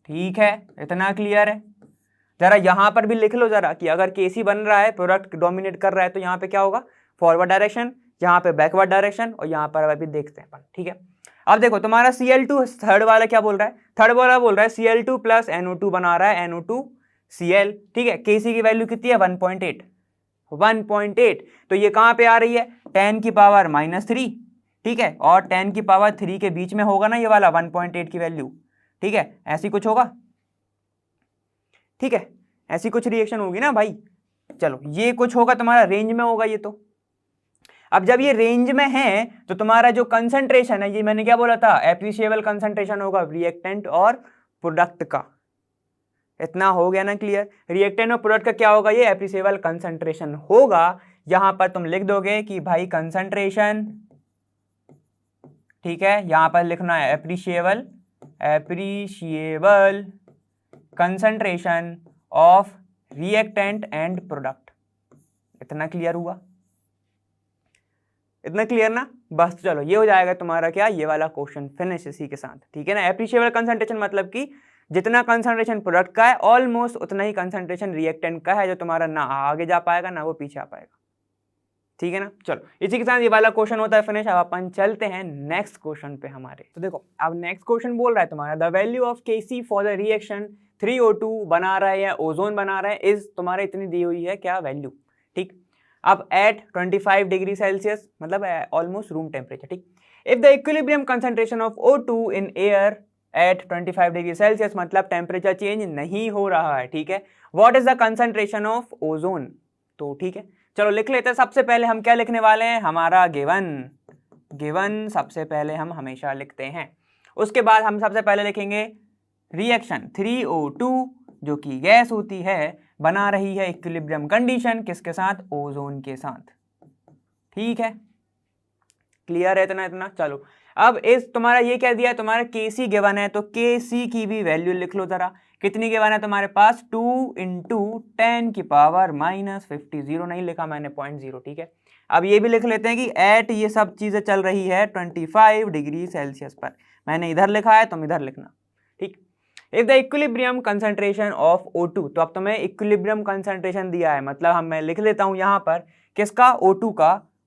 ठीक है। इतना क्लियर है। जरा यहां पर भी लिख लो जरा कि अगर केसी बन रहा है, प्रोडक्ट डोमिनेट कर रहा है, तो यहाँ पे क्या होगा, फॉरवर्ड डायरेक्शन, यहाँ पे बैकवर्ड डायरेक्शन, और यहाँ पर अभी देखते हैं, ठीक है। अब देखो तुम्हारा Cl2 थर्ड वाला क्या बोल रहा है, थर्ड वाला बोल रहा है Cl2 प्लस NO2 बना रहा है, NO2Cl, ठीक है। Kc की वैल्यू कितनी है, 1.8, 1.8, तो ये कहां पे आ रही है, 10 की पावर -3, ठीक है, और 10 की पावर 3 के बीच में होगा ना ये वाला 1.8 की वैल्यू, ठीक है, ऐसी कुछ होगा, ठीक है, ऐसी कुछ रिएक्शन होगी ना भाई। चलो ये कुछ होगा, तुम्हारा रेंज में होगा ये तो। अब जब ये रेंज में है तो तुम्हारा जो कंसंट्रेशन है, ये मैंने क्या बोला था, एप्रिशिएबल कंसंट्रेशन होगा रिएक्टेंट और प्रोडक्ट का। इतना हो गया ना क्लियर, रिएक्टेंट और प्रोडक्ट का क्या होगा, ये एप्रिशिएबल कंसंट्रेशन होगा। यहां पर तुम लिख दोगे कि भाई कंसंट्रेशन, ठीक है, यहां पर लिखना है appreciable, appreciable concentration of reactant and product. इतना क्लियर हुआ, इतना क्लियर ना, बस चलो ये हो जाएगा तुम्हारा क्या, ये वाला क्वेश्चन फिनिश इसी के साथ, ठीक है ना। एप्रिशिएबल कंसंट्रेशन मतलब कि जितना कंसंट्रेशन प्रोडक्ट का है ऑलमोस्ट उतना ही कंसंट्रेशन रिएक्टेंट का है, जो तुम्हारा ना आगे जा पाएगा ना वो पीछे आ पाएगा, ठीक है ना। चलो इसी के साथ ये वाला क्वेश्चन होता है फिनिश। अब अपन चलते हैं नेक्स्ट क्वेश्चन पे हमारे। तो देखो अब नेक्स्ट क्वेश्चन बोल रहा है तुम्हारा the value of Kc for the reaction 3O2 बना रहा है या ओजोन बना रहा है इज तुम्हारे इतनी दी हुई है क्या वैल्यू, ठीक। अब एट 25 डिग्री सेल्सियस मतलब ऑलमोस्ट रूम टेम्परेचर, ठीक। If the equilibrium concentration of O2 in air at 25 degree Celsius मतलब टेम्परेचर चेंज नहीं हो रहा है, ठीक है। What is the concentration of ozone, तो ठीक है चलो लिख लेते हैं। सबसे पहले हम क्या लिखने वाले हैं, हमारा गिवन सबसे पहले हम हमेशा लिखते हैं। उसके बाद हम सबसे पहले लिखेंगे रिएक्शन 3O2 जो कि गैस होती है बना रही है इक्विलिब्रियम कंडीशन किसके साथ, ओजोन के साथ, ठीक है। क्लियर है इतना। चलो अब इस तुम्हारा ये क्या दिया है, तुम्हारा Kc गिवन है तो Kc की भी वैल्यू लिख लो जरा। कितनी गिवन है तुम्हारे पास, 2 × 10 की पावर -50, 0 नहीं लिखा मैंने 0.0, ठीक है। अब ये भी लिख लेते हैं कि एट ये सब चीजें चल रही है 25 डिग्री सेल्सियस पर, मैंने इधर लिखा है तुम इधर लिखना, ठीक। If the equilibrium concentration of O2, तो अब तुम्हें इक्विलिब्रियम कंसंट्रेशन दिया है मतलब मैं लिख लेता हूं यहां पर किसका,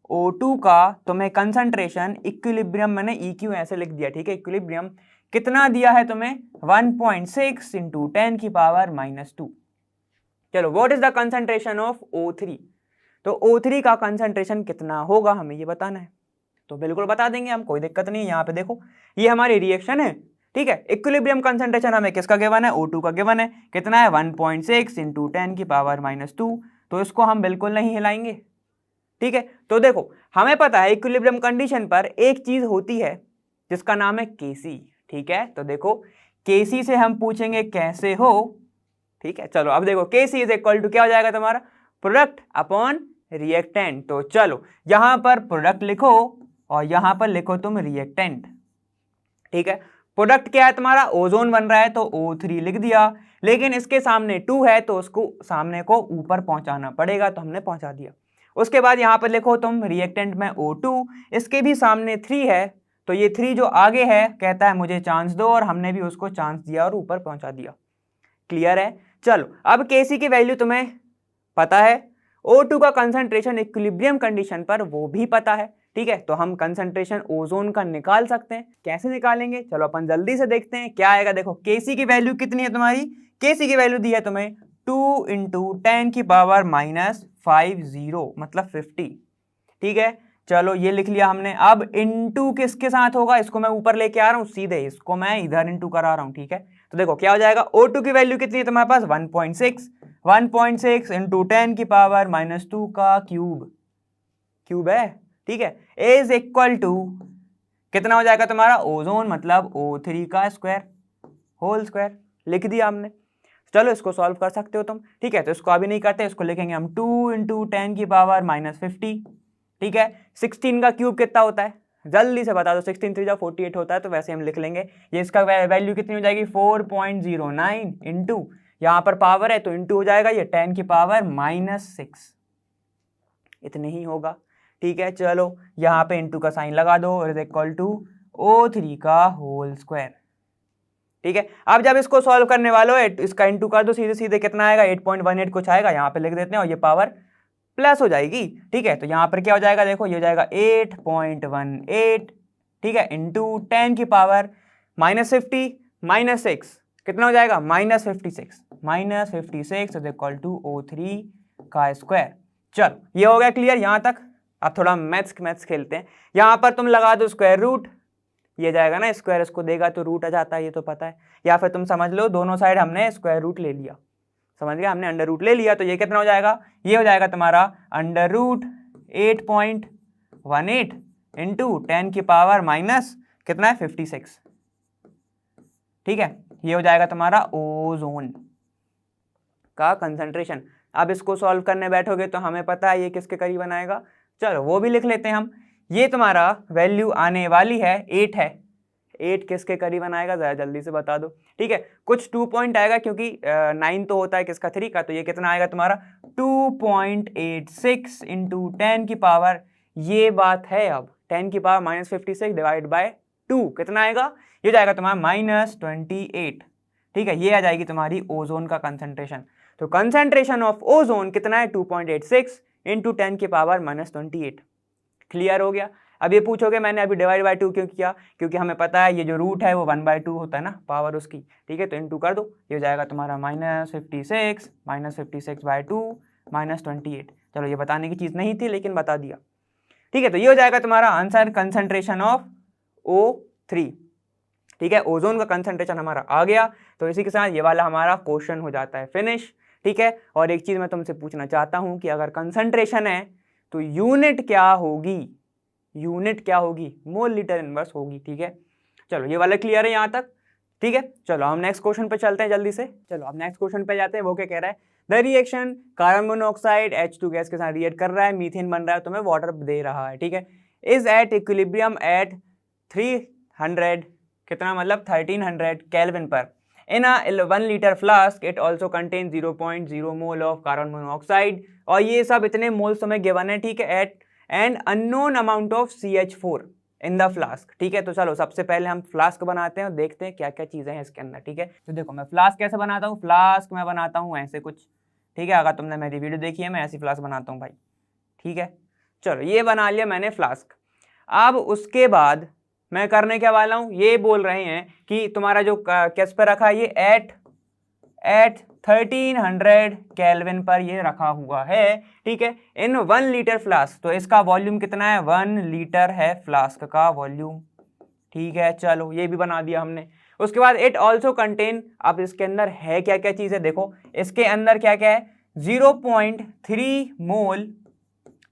O2 का तुम्हें कंसंट्रेशन इक्विलिब्रियम, मैंने EQ ऐसे लिख दिया, ठीक है। इक्विलिब्रियम कितना दिया है तुम्हें, 1.6 × 10 की पावर -2। चलो what is the concentration of O3, तो O3 का कंसंट्रेशन कितना होगा हमें ये बताना है। तो बिल्कुल बता देंगे हम, कोई दिक्कत नहीं है। यहाँ पे देखो ये हमारी रिएक्शन है, ठीक है। इक्विलिब्रियम कंसंट्रेशन हमें किसका गिवन है, O2 का गिवन है, कितना है 1.6 × 10 की पावर -2, तो इसको हम बिल्कुल नहीं हिलाएंगे, ठीक है। तो देखो हमें पता है इक्विलिब्रियम कंडीशन पर एक चीज होती है जिसका नाम है Kc, ठीक है। तो देखो Kc से हम पूछेंगे कैसे हो, ठीक है। चलो अब देखो Kc इज इक्वल टू क्या हो जाएगा तुम्हारा, प्रोडक्ट अपॉन रिएक्टेंट। तो चलो यहां पर प्रोडक्ट लिखो और यहां पर लिखो तुम रिएक्टेंट, ठीक है। प्रोडक्ट क्या है तुम्हारा, ओजोन बन रहा है तो O3 लिख दिया, लेकिन इसके सामने 2 है तो उसको सामने को ऊपर पहुंचाना पड़ेगा, तो हमने पहुंचा दिया। उसके बाद यहां पर लिखो तुम रिएक्टेंट में O2, इसके भी सामने 3 है तो ये 3 जो आगे है कहता है मुझे चांस दो, और हमने भी उसको चांस दिया और ऊपर पहुंचा दिया। क्लियर है। चलो अब Kc की वैल्यू तुम्हें पता है, O2 का कंसंट्रेशन इक्विलिब्रियम कंडीशन पर वो भी पता है, ठीक है। तो हम कंसंट्रेशन ओजोन का निकाल सकते हैं। कैसे निकालेंगे, चलो अपन जल्दी से देखते हैं क्या आएगा। देखो Kc की वैल्यू कितनी है तुम्हारी, Kc की वैल्यू दी है तुम्हें 2 × 10 की पावर -50 मतलब 50, ठीक है। चलो ये लिख लिया हमने। अब इनटू किसके साथ होगा, इसको मैं ऊपर लेके आ रहा हूं सीधे, इसको मैं इधर इनटू करा रहा हूं, ठीक है। तो देखो क्या हो जाएगा, O2 की वैल्यू कितनी है तुम्हारे पास 1.6 × 10 की पावर -2 का क्यूब है, ठीक है, इज इक्वल टू कितना हो जाएगा तुम्हारा, ओजोन मतलब O3 का स्क्वायर होल स्क्वायर, लिख दिया हमने। चलो इसको सॉल्व कर सकते हो तुम, ठीक है। तो इसको अभी नहीं करते, इसको लिखेंगे हम 2 × 10 की पावर -50, ठीक है। 16 का क्यूब कितना होता है जल्दी से बता दो, 16 3 48 होता है, तो वैसे हम लिख लेंगे। ये इसका वैल्यू कितनी हो जाएगी 4.09 इंटू, यहाँ पर पावर है तो इंटू हो जाएगा ये 10 की पावर -6, इतने ही होगा, ठीक है। चलो यहाँ पे इंटू का साइन लगा दो, इज इक्वल टू O3 का होल स्क्वायर, ठीक है। अब जब इसको सॉल्व करने वालों इसका इंटू कर दो, सीधे सीधे कितना आएगा 8.18 कुछ आएगा, यहाँ पे लिख देते हैं, और ये पावर प्लस हो जाएगी, ठीक है। तो यहाँ पर क्या हो जाएगा, देखो ये हो जाएगा 8.18, ठीक है, इंटू 10 की पावर -50 -6 कितना हो जाएगा -56 इज इक्वल टू O3 का स्क्वायर। चल ये हो गया क्लियर यहाँ तक। अब थोड़ा मैथ्स खेलते हैं। यहाँ पर तुम लगा दो स्क्वायर रूट, ये जाएगा ना स्क्वायर, इसको देगा तो रूट आ जाता है, ये तो पता है। या फिर तुम समझ लो दोनों साइड हमने स्क्वायर रूट ले लिया, समझ गया, हमने अंडर रूट ले लिया, तो ये कितना हो जाएगा, ये हो जाएगा तुम्हारा अंडर रूट 8.18 इंटू 10 की पावर माइनस कितना है 56, ठीक है। ये हो जाएगा तुम्हारा ओजोन का कंसंट्रेशन। अब इसको सॉल्व करने बैठोगे तो हमें पता है ये किसके करीब आएगा, चलो वो भी लिख लेते हैं हम। ये तुम्हारा वैल्यू आने वाली है 8 है, 8 किसके करीब आएगा जरा जल्दी से बता दो, ठीक है। कुछ 2 पॉइंट आएगा क्योंकि 9 तो होता है किसका 3 का, तो ये कितना आएगा तुम्हारा 2.86 इंटू 10 की पावर, ये बात है। अब 10 की पावर -56 डिवाइड बाय 2 कितना आएगा, ये जाएगा तुम्हारा -28, ठीक है। ये आ जाएगी तुम्हारी ओजोन का कंसंट्रेशन। तो कंसंट्रेशन ऑफ ओजोन कितना है 2.86 इंटू 10 की पावर -28। क्लियर हो गया। अब ये पूछोगे मैंने अभी डिवाइड बाय 2 क्यों किया, क्योंकि हमें पता है ये जो रूट है वो 1/2 होता है ना पावर उसकी, ठीक है। तो इंटू कर दो, ये हो जाएगा तुम्हारा -56 -56/2 -28। चलो ये बताने की चीज़ नहीं थी लेकिन बता दिया, ठीक है। तो ये हो जाएगा तुम्हारा आंसर, कंसंट्रेशन ऑफ O3, ठीक है। ओजोन का कंसंट्रेशन हमारा आ गया। तो इसी के साथ ये वाला हमारा क्वेश्चन हो जाता है फिनिश, ठीक है। और एक चीज़ मैं तुमसे पूछना चाहता हूँ कि अगर कंसंट्रेशन है तो यूनिट क्या होगी, यूनिट क्या होगी, मोल लीटर इनवर्स होगी, ठीक है। चलो ये वाला क्लियर है यहाँ तक, ठीक है। चलो हम नेक्स्ट क्वेश्चन पे चलते हैं जल्दी से। चलो अब नेक्स्ट क्वेश्चन पे जाते हैं। वो क्या कह रहा है, the reaction carbon monoxide H2 gas के साथ रिएक्ट कर रहा है, मीथेन बन रहा है, तुम्हें वाटर दे रहा है, ठीक है। इज एट इक्विलिब्रियम एट 300 कितना मतलब 1300 केल्विन पर। इन अ 1 litre flask it also contain 0.0 mole of carbon monoxide. और ये सब इतने मोल्स तुम्हें गिवन है, ठीक है, at end unknown amount of CH4 in the flask, ठीक है। तो चलो सबसे पहले हम फ्लास्क बनाते हैं और देखते हैं क्या क्या चीजें हैं इसके अंदर, ठीक है। तो देखो मैं फ्लास्क कैसे बनाता हूँ, फ्लास्क मैं बनाता हूँ ऐसे कुछ, ठीक है। अगर तुमने मेरी वीडियो देखी है मैं ऐसी फ्लास्क बनाता हूँ भाई, ठीक है। चलो ये बना लिया मैंने फ्लास्क। अब उसके बाद मैं करने क्या वाला हूँ, ये बोल रहे हैं कि तुम्हारा जो किस पे रखा है ये एट 1300 केल्विन पर ये रखा हुआ है, ठीक है, इन 1 लीटर फ्लास्क। तो इसका वॉल्यूम कितना है, 1 लीटर है फ्लास्क का वॉल्यूम, ठीक है। चलो ये भी बना दिया हमने। उसके बाद इट ऑल्सो कंटेन, अब इसके अंदर है क्या क्या चीज है, देखो इसके अंदर क्या क्या है, 0.3 मोल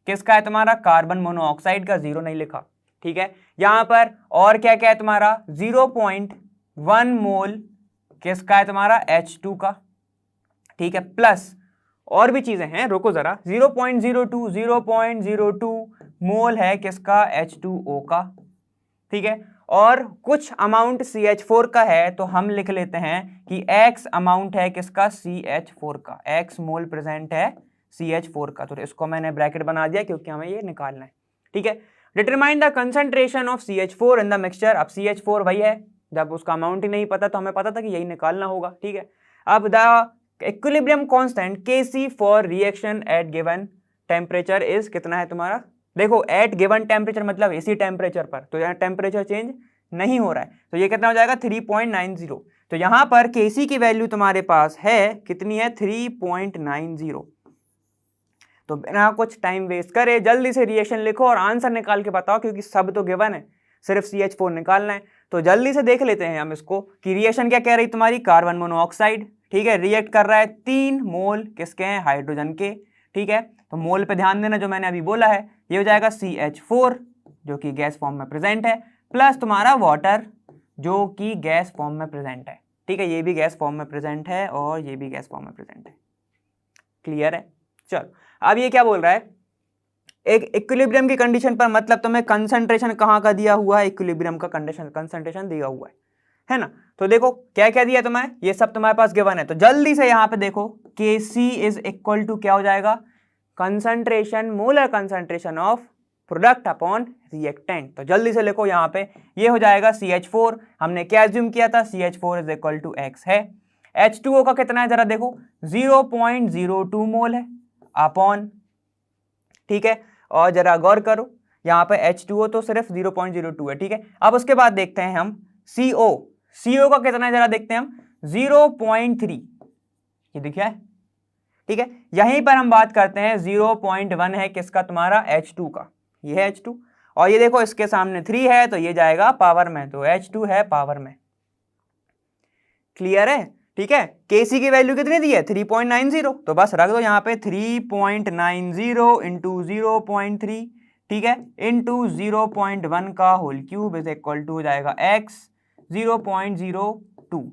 किसका है, तुम्हारा कार्बन मोनोऑक्साइड का, 0 नहीं लिखा, ठीक है। यहां पर और क्या क्या है तुम्हारा, 0.1 मोल किसका है, तुम्हारा H2 का, ठीक है। प्लस और भी चीजें हैं, रुको जरा, 0.02 मोल है किसका, H2O का, ठीक है। और कुछ अमाउंट CH4 का है, तो हम लिख लेते हैं कि X अमाउंट है किसका, CH4 का, X मोल प्रेजेंट है CH4 का। तो इसको मैंने ब्रैकेट बना दिया क्योंकि हमें ये निकालना है, ठीक है। Determine the concentration of CH4 in the mixture. अब CH4 वही है, जब उसका अमाउंट ही नहीं पता तो हमें पता था कि यही निकालना होगा, ठीक है। अब the equilibrium constant Kc for reaction at given temperature is कितना है तुम्हारा, देखो एट गिवन टेम्परेचर मतलब इसी टेम्परेचर पर, तो यहाँ टेम्परेचर चेंज नहीं हो रहा है, तो ये कितना हो जाएगा 3.90। तो यहाँ पर Kc की वैल्यू तुम्हारे पास है कितनी है, 3.90। तो बिना कुछ टाइम वेस्ट करे जल्दी से रिएक्शन लिखो और आंसर निकाल के बताओ, क्योंकि सब तो गिवन है, सिर्फ CH4 निकालना है। तो जल्दी से देख लेते हैं हम इसको कि रिएक्शन क्या कह रही तुम्हारी, कार्बन मोनोऑक्साइड, ठीक है, रिएक्ट कर रहा है 3 मोल किसके हैं, हाइड्रोजन के, ठीक है। तो मोल पे ध्यान देना, जो मैंने अभी बोला है, ये हो जाएगा CH4 जो कि गैस फॉर्म में प्रेजेंट है, प्लस तुम्हारा वाटर जो कि गैस फॉर्म में प्रेजेंट है, ठीक है। ये भी गैस फॉर्म में प्रेजेंट है और ये भी गैस फॉर्म में प्रेजेंट है, क्लियर है। चलो अब ये क्या बोल रहा है, एक इक्विलिब्रियम की कंडीशन पर, मतलब तुम्हें कंसंट्रेशन कहाँ का दिया हुआ है, इक्विलिब्रियम का कंडीशन कंसंट्रेशन दिया हुआ है ना। तो देखो क्या क्या दिया तुम्हें, ये सब तुम्हारे पास गिवन है। तो जल्दी से यहाँ पे देखो Kc इज इक्वल टू क्या हो जाएगा, concentration, molar concentration of product upon reactant. तो जल्दी से लिखो यहाँ पे, ये हो जाएगा CH4, हमने क्या एज्यूम किया था, CH4 is equal to X है। H2O का कितना है जरा देखो, 0.02 मोल है अपॉन, ठीक है। और जरा गौर करो यहाँ पे H2O तो सिर्फ 0.02 है, ठीक है। अब उसके बाद देखते हैं हम CO का कितना है जरा देखते हैं हम, 0.3, ये दिखा है, ठीक है। यहीं पर हम बात करते हैं 0.1 है किसका, तुम्हारा H2 का, ये है H2, और ये देखो इसके सामने 3 है तो ये जाएगा पावर में, तो H2 है पावर में, क्लियर है, ठीक है। Kc की वैल्यू कितनी दी है, 3.90, तो बस रख दो यहाँ पे 3.90 इंटू 0.3, ठीक है, इंटू 0.1 का whole cube is equal to हो जाएगा X 0.02।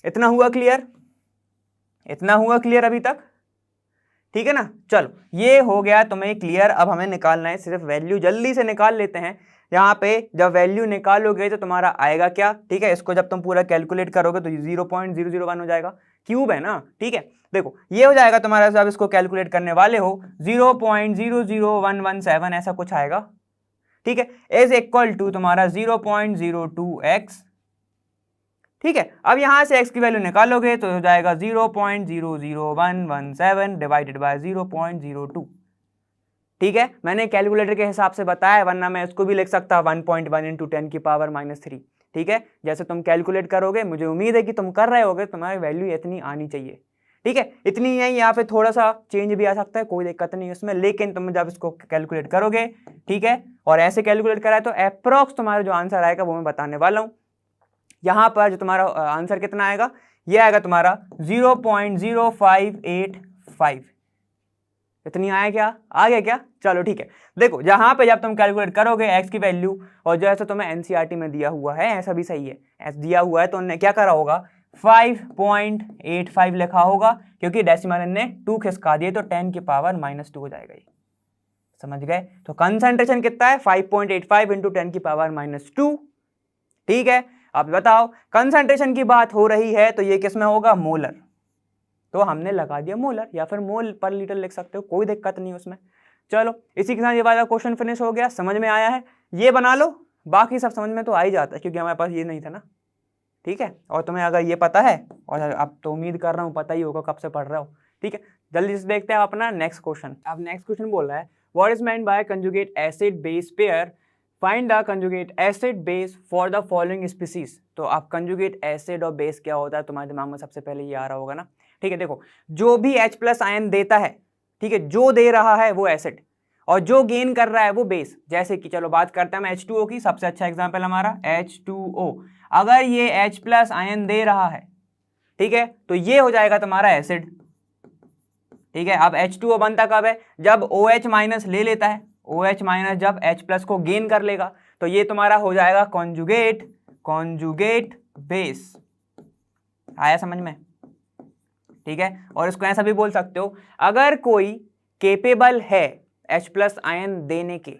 इतना हुआ क्लियर, इतना हुआ क्लियर अभी तक, ठीक है ना। चलो ये हो गया तुम्हें क्लियर। अब हमें निकालना है सिर्फ वैल्यू, जल्दी से निकाल लेते हैं। यहाँ पे जब वैल्यू निकालोगे तो तुम्हारा आएगा क्या, ठीक है, इसको जब तुम पूरा कैलकुलेट करोगे तो 0.001 हो जाएगा, क्यूब है ना, ठीक है। देखो ये हो जाएगा तुम्हारा, जब इसको कैलकुलेट करने वाले हो 0.00117 ऐसा कुछ आएगा, ठीक है, इज इक्वल टू तुम्हारा 0.02x ठीक है। अब यहाँ से x की वैल्यू निकालोगे तो हो जाएगा 0.00117 डिवाइडेड बाय 0.02। ठीक है, मैंने कैलकुलेटर के हिसाब से बताया, वरना मैं इसको भी लिख सकता 1.1 इंटू 10 की पावर -3। ठीक है, जैसे तुम कैलकुलेट करोगे, मुझे उम्मीद है कि तुम कर रहे होगे, तुम्हारी वैल्यू इतनी आनी चाहिए। ठीक है, इतनी है, यहाँ पे थोड़ा सा चेंज भी आ सकता है, कोई दिक्कत नहीं उसमें, लेकिन तुम जब इसको कैलकुलेट करोगे, ठीक है, और ऐसे कैलकुलेट करा है तो अप्रॉक्स तुम्हारा जो आंसर आएगा वो मैं बताने वाला हूँ। यहाँ पर जो तुम्हारा आंसर कितना आएगा, ये आएगा तुम्हारा 0.0585। इतनी आया क्या, आ गया क्या? चलो ठीक है, देखो जहां पे जब तुम कैलकुलेट करोगे x की वैल्यू, और जैसे तुम्हें एनसीईआरटी में दिया हुआ है ऐसा भी सही है, ऐसा दिया हुआ है तो उन्होंने क्या करा होगा, 5.85 लिखा होगा, क्योंकि डेसिमल ने 2 खिसका दिए तो 10 की पावर -2 हो जाएगा ये। समझ गए? तो कंसंट्रेशन कितना है, 5.85 इंटू 10 की पावर -2। ठीक है, अब बताओ कंसंट्रेशन की बात हो रही है तो ये किसमें होगा, मोलर, तो हमने लगा दिया मोलर, या फिर मोल पर लीटर लिख सकते हो, कोई दिक्कत नहीं उसमें। चलो इसी के साथ ये वाला क्वेश्चन फिनिश हो गया, समझ में आया है, ये बना लो, बाकी सब समझ में तो आ ही जाता है क्योंकि हमारे पास ये नहीं था ना। ठीक है, और तुम्हें अगर ये पता है, और अब तो उम्मीद कर रहा हूँ पता ही होगा, कब से पढ़ रहे हो। ठीक है, जल्दी से देखते हैं अपना नेक्स्ट क्वेश्चन। अब नेक्स्ट क्वेश्चन बोल रहा है, what is meant by conjugate acid base pair, find the conjugate acid base for the following species. तो अब कंजुगेट एसिड और बेस क्या होता है, तुम्हारे दिमाग में सबसे पहले ये आ रहा होगा ना। ठीक है, देखो जो भी H+ आयन देता है, ठीक है, जो दे रहा है वो एसिड, और जो गेन कर रहा है वो बेस। जैसे कि चलो बात करते हैं हम H2O की, सबसे अच्छा एग्जांपल हमारा H2O। अगर ये H+ आयन दे रहा है, ठीक है, तो ये हो जाएगा तुम्हारा एसिड। ठीक है, अब H2O बनता कब है, जब OH- ले लेता है, OH- जब H+ को गेन कर लेगा, तो ये तुम्हारा हो जाएगा कॉन्जुगेट बेस। आया समझ में? ठीक है, और इसको ऐसा भी बोल सकते हो, अगर कोई केपेबल है H+ आयन देने के,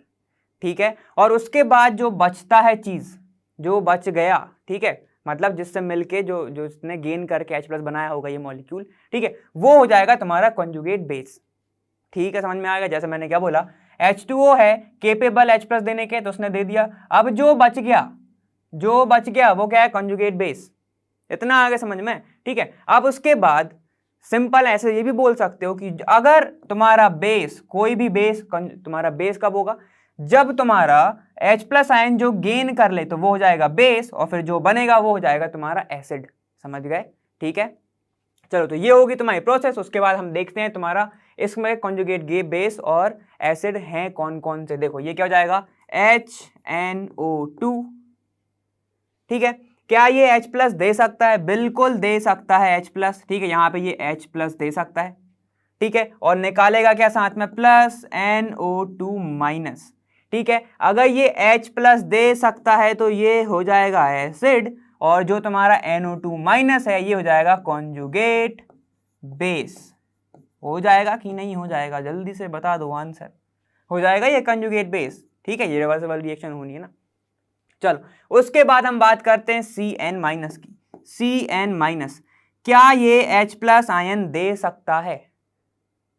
ठीक है, और उसके बाद जो बचता है चीज, जो बच गया, ठीक है, मतलब जिससे मिलके जो इसने गेन करके H+ बनाया होगा ये मॉलिक्यूल, ठीक है, वो हो जाएगा तुम्हारा कॉन्जुगेट बेस। ठीक है, समझ में आएगा? जैसे मैंने क्या बोला, H2O है केपेबल H+ देने के, तो उसने दे दिया, अब जो बच गया वो क्या है, कॉन्जुगेट बेस। इतना आगे समझ में? ठीक है, अब उसके बाद सिंपल ऐसे ये भी बोल सकते हो कि अगर तुम्हारा बेस, कोई भी बेस, तुम्हारा बेस कब होगा, जब तुम्हारा H+ आयन जो गेन कर ले तो वो हो जाएगा बेस, और फिर जो बनेगा वो हो जाएगा तुम्हारा एसिड। समझ गए? ठीक है, चलो तो ये होगी तुम्हारी प्रोसेस। उसके बाद हम देखते हैं तुम्हारा इसमें कॉन्जुगेट बेस और एसिड हैं कौन कौन से। देखो ये क्या हो जाएगा, HNO2। ठीक है, क्या ये H+ दे सकता है? बिल्कुल दे सकता है H+। ठीक है, यहाँ पे ये H+ दे सकता है। ठीक है, और निकालेगा क्या साथ में, +NO2-। ठीक है, अगर ये H+ दे सकता है तो ये हो जाएगा एसिड, और जो तुम्हारा NO2- है ये हो जाएगा कॉन्जुगेट बेस। हो जाएगा कि नहीं हो जाएगा, जल्दी से बता दो आंसर। हो जाएगा ये कॉन्जुगेट बेस। ठीक है, ये रिवर्सिबल रिएक्शन होनी है ना। चलो उसके बाद हम बात करते हैं Cn- की। Cn-, क्या ये H+ आयन दे सकता है?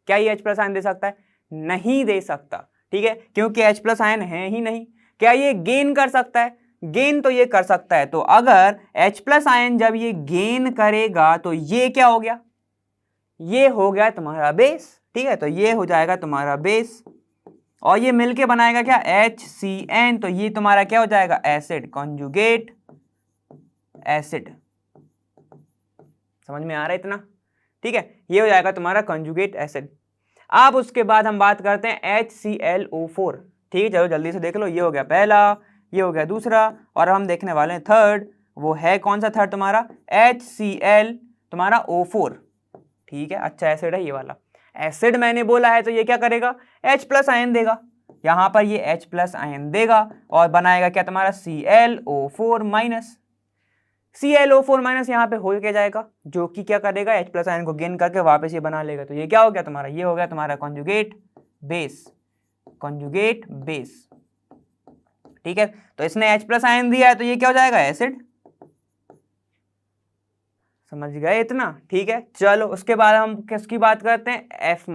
क्या ये H+ आयन दे सकता है? नहीं दे सकता। ठीक है, क्योंकि H+ आयन है ही नहीं। क्या ये गेन कर सकता है? गेन तो ये कर सकता है। तो अगर H+ आयन जब ये गेन करेगा तो ये क्या हो गया, ये हो गया तुम्हारा बेस। ठीक है, तो ये हो जाएगा तुम्हारा बेस, और ये मिलके बनाएगा क्या, HCN, तो ये तुम्हारा क्या हो जाएगा, एसिड, कॉन्जुगेट एसिड। समझ में आ रहा है इतना? ठीक है, ये हो जाएगा तुम्हारा कॉन्जुगेट एसिड। अब उसके बाद हम बात करते हैं HClO4। ठीक है, चलो जल्दी से देख लो, ये हो गया पहला, ये हो गया दूसरा, और हम देखने वाले हैं थर्ड। वो है कौन सा थर्ड तुम्हारा, HCl तुम्हारा O4। ठीक है, अच्छा एसिड है ये वाला। एसिड मैंने बोला है तो ये क्या करेगा, H+ आयन देगा। यहां पर ये H+ आयन देगा और बनाएगा क्या तुम्हारा ClO4-। ClO4- यहाँ पे हो क्या जाएगा, जो कि क्या करेगा, H+ आयन को गेन करके वापस ये बना लेगा। तो ये क्या हो गया तुम्हारा, ये हो गया तुम्हारा कॉन्जुगेट बेस। Conjugate base. ठीक है, तो इसने H+ आयन दिया है तो ये क्या हो जाएगा, एसिड। समझ गए इतना? ठीक है, चलो उसके बाद हम किसकी बात करते हैं, F-।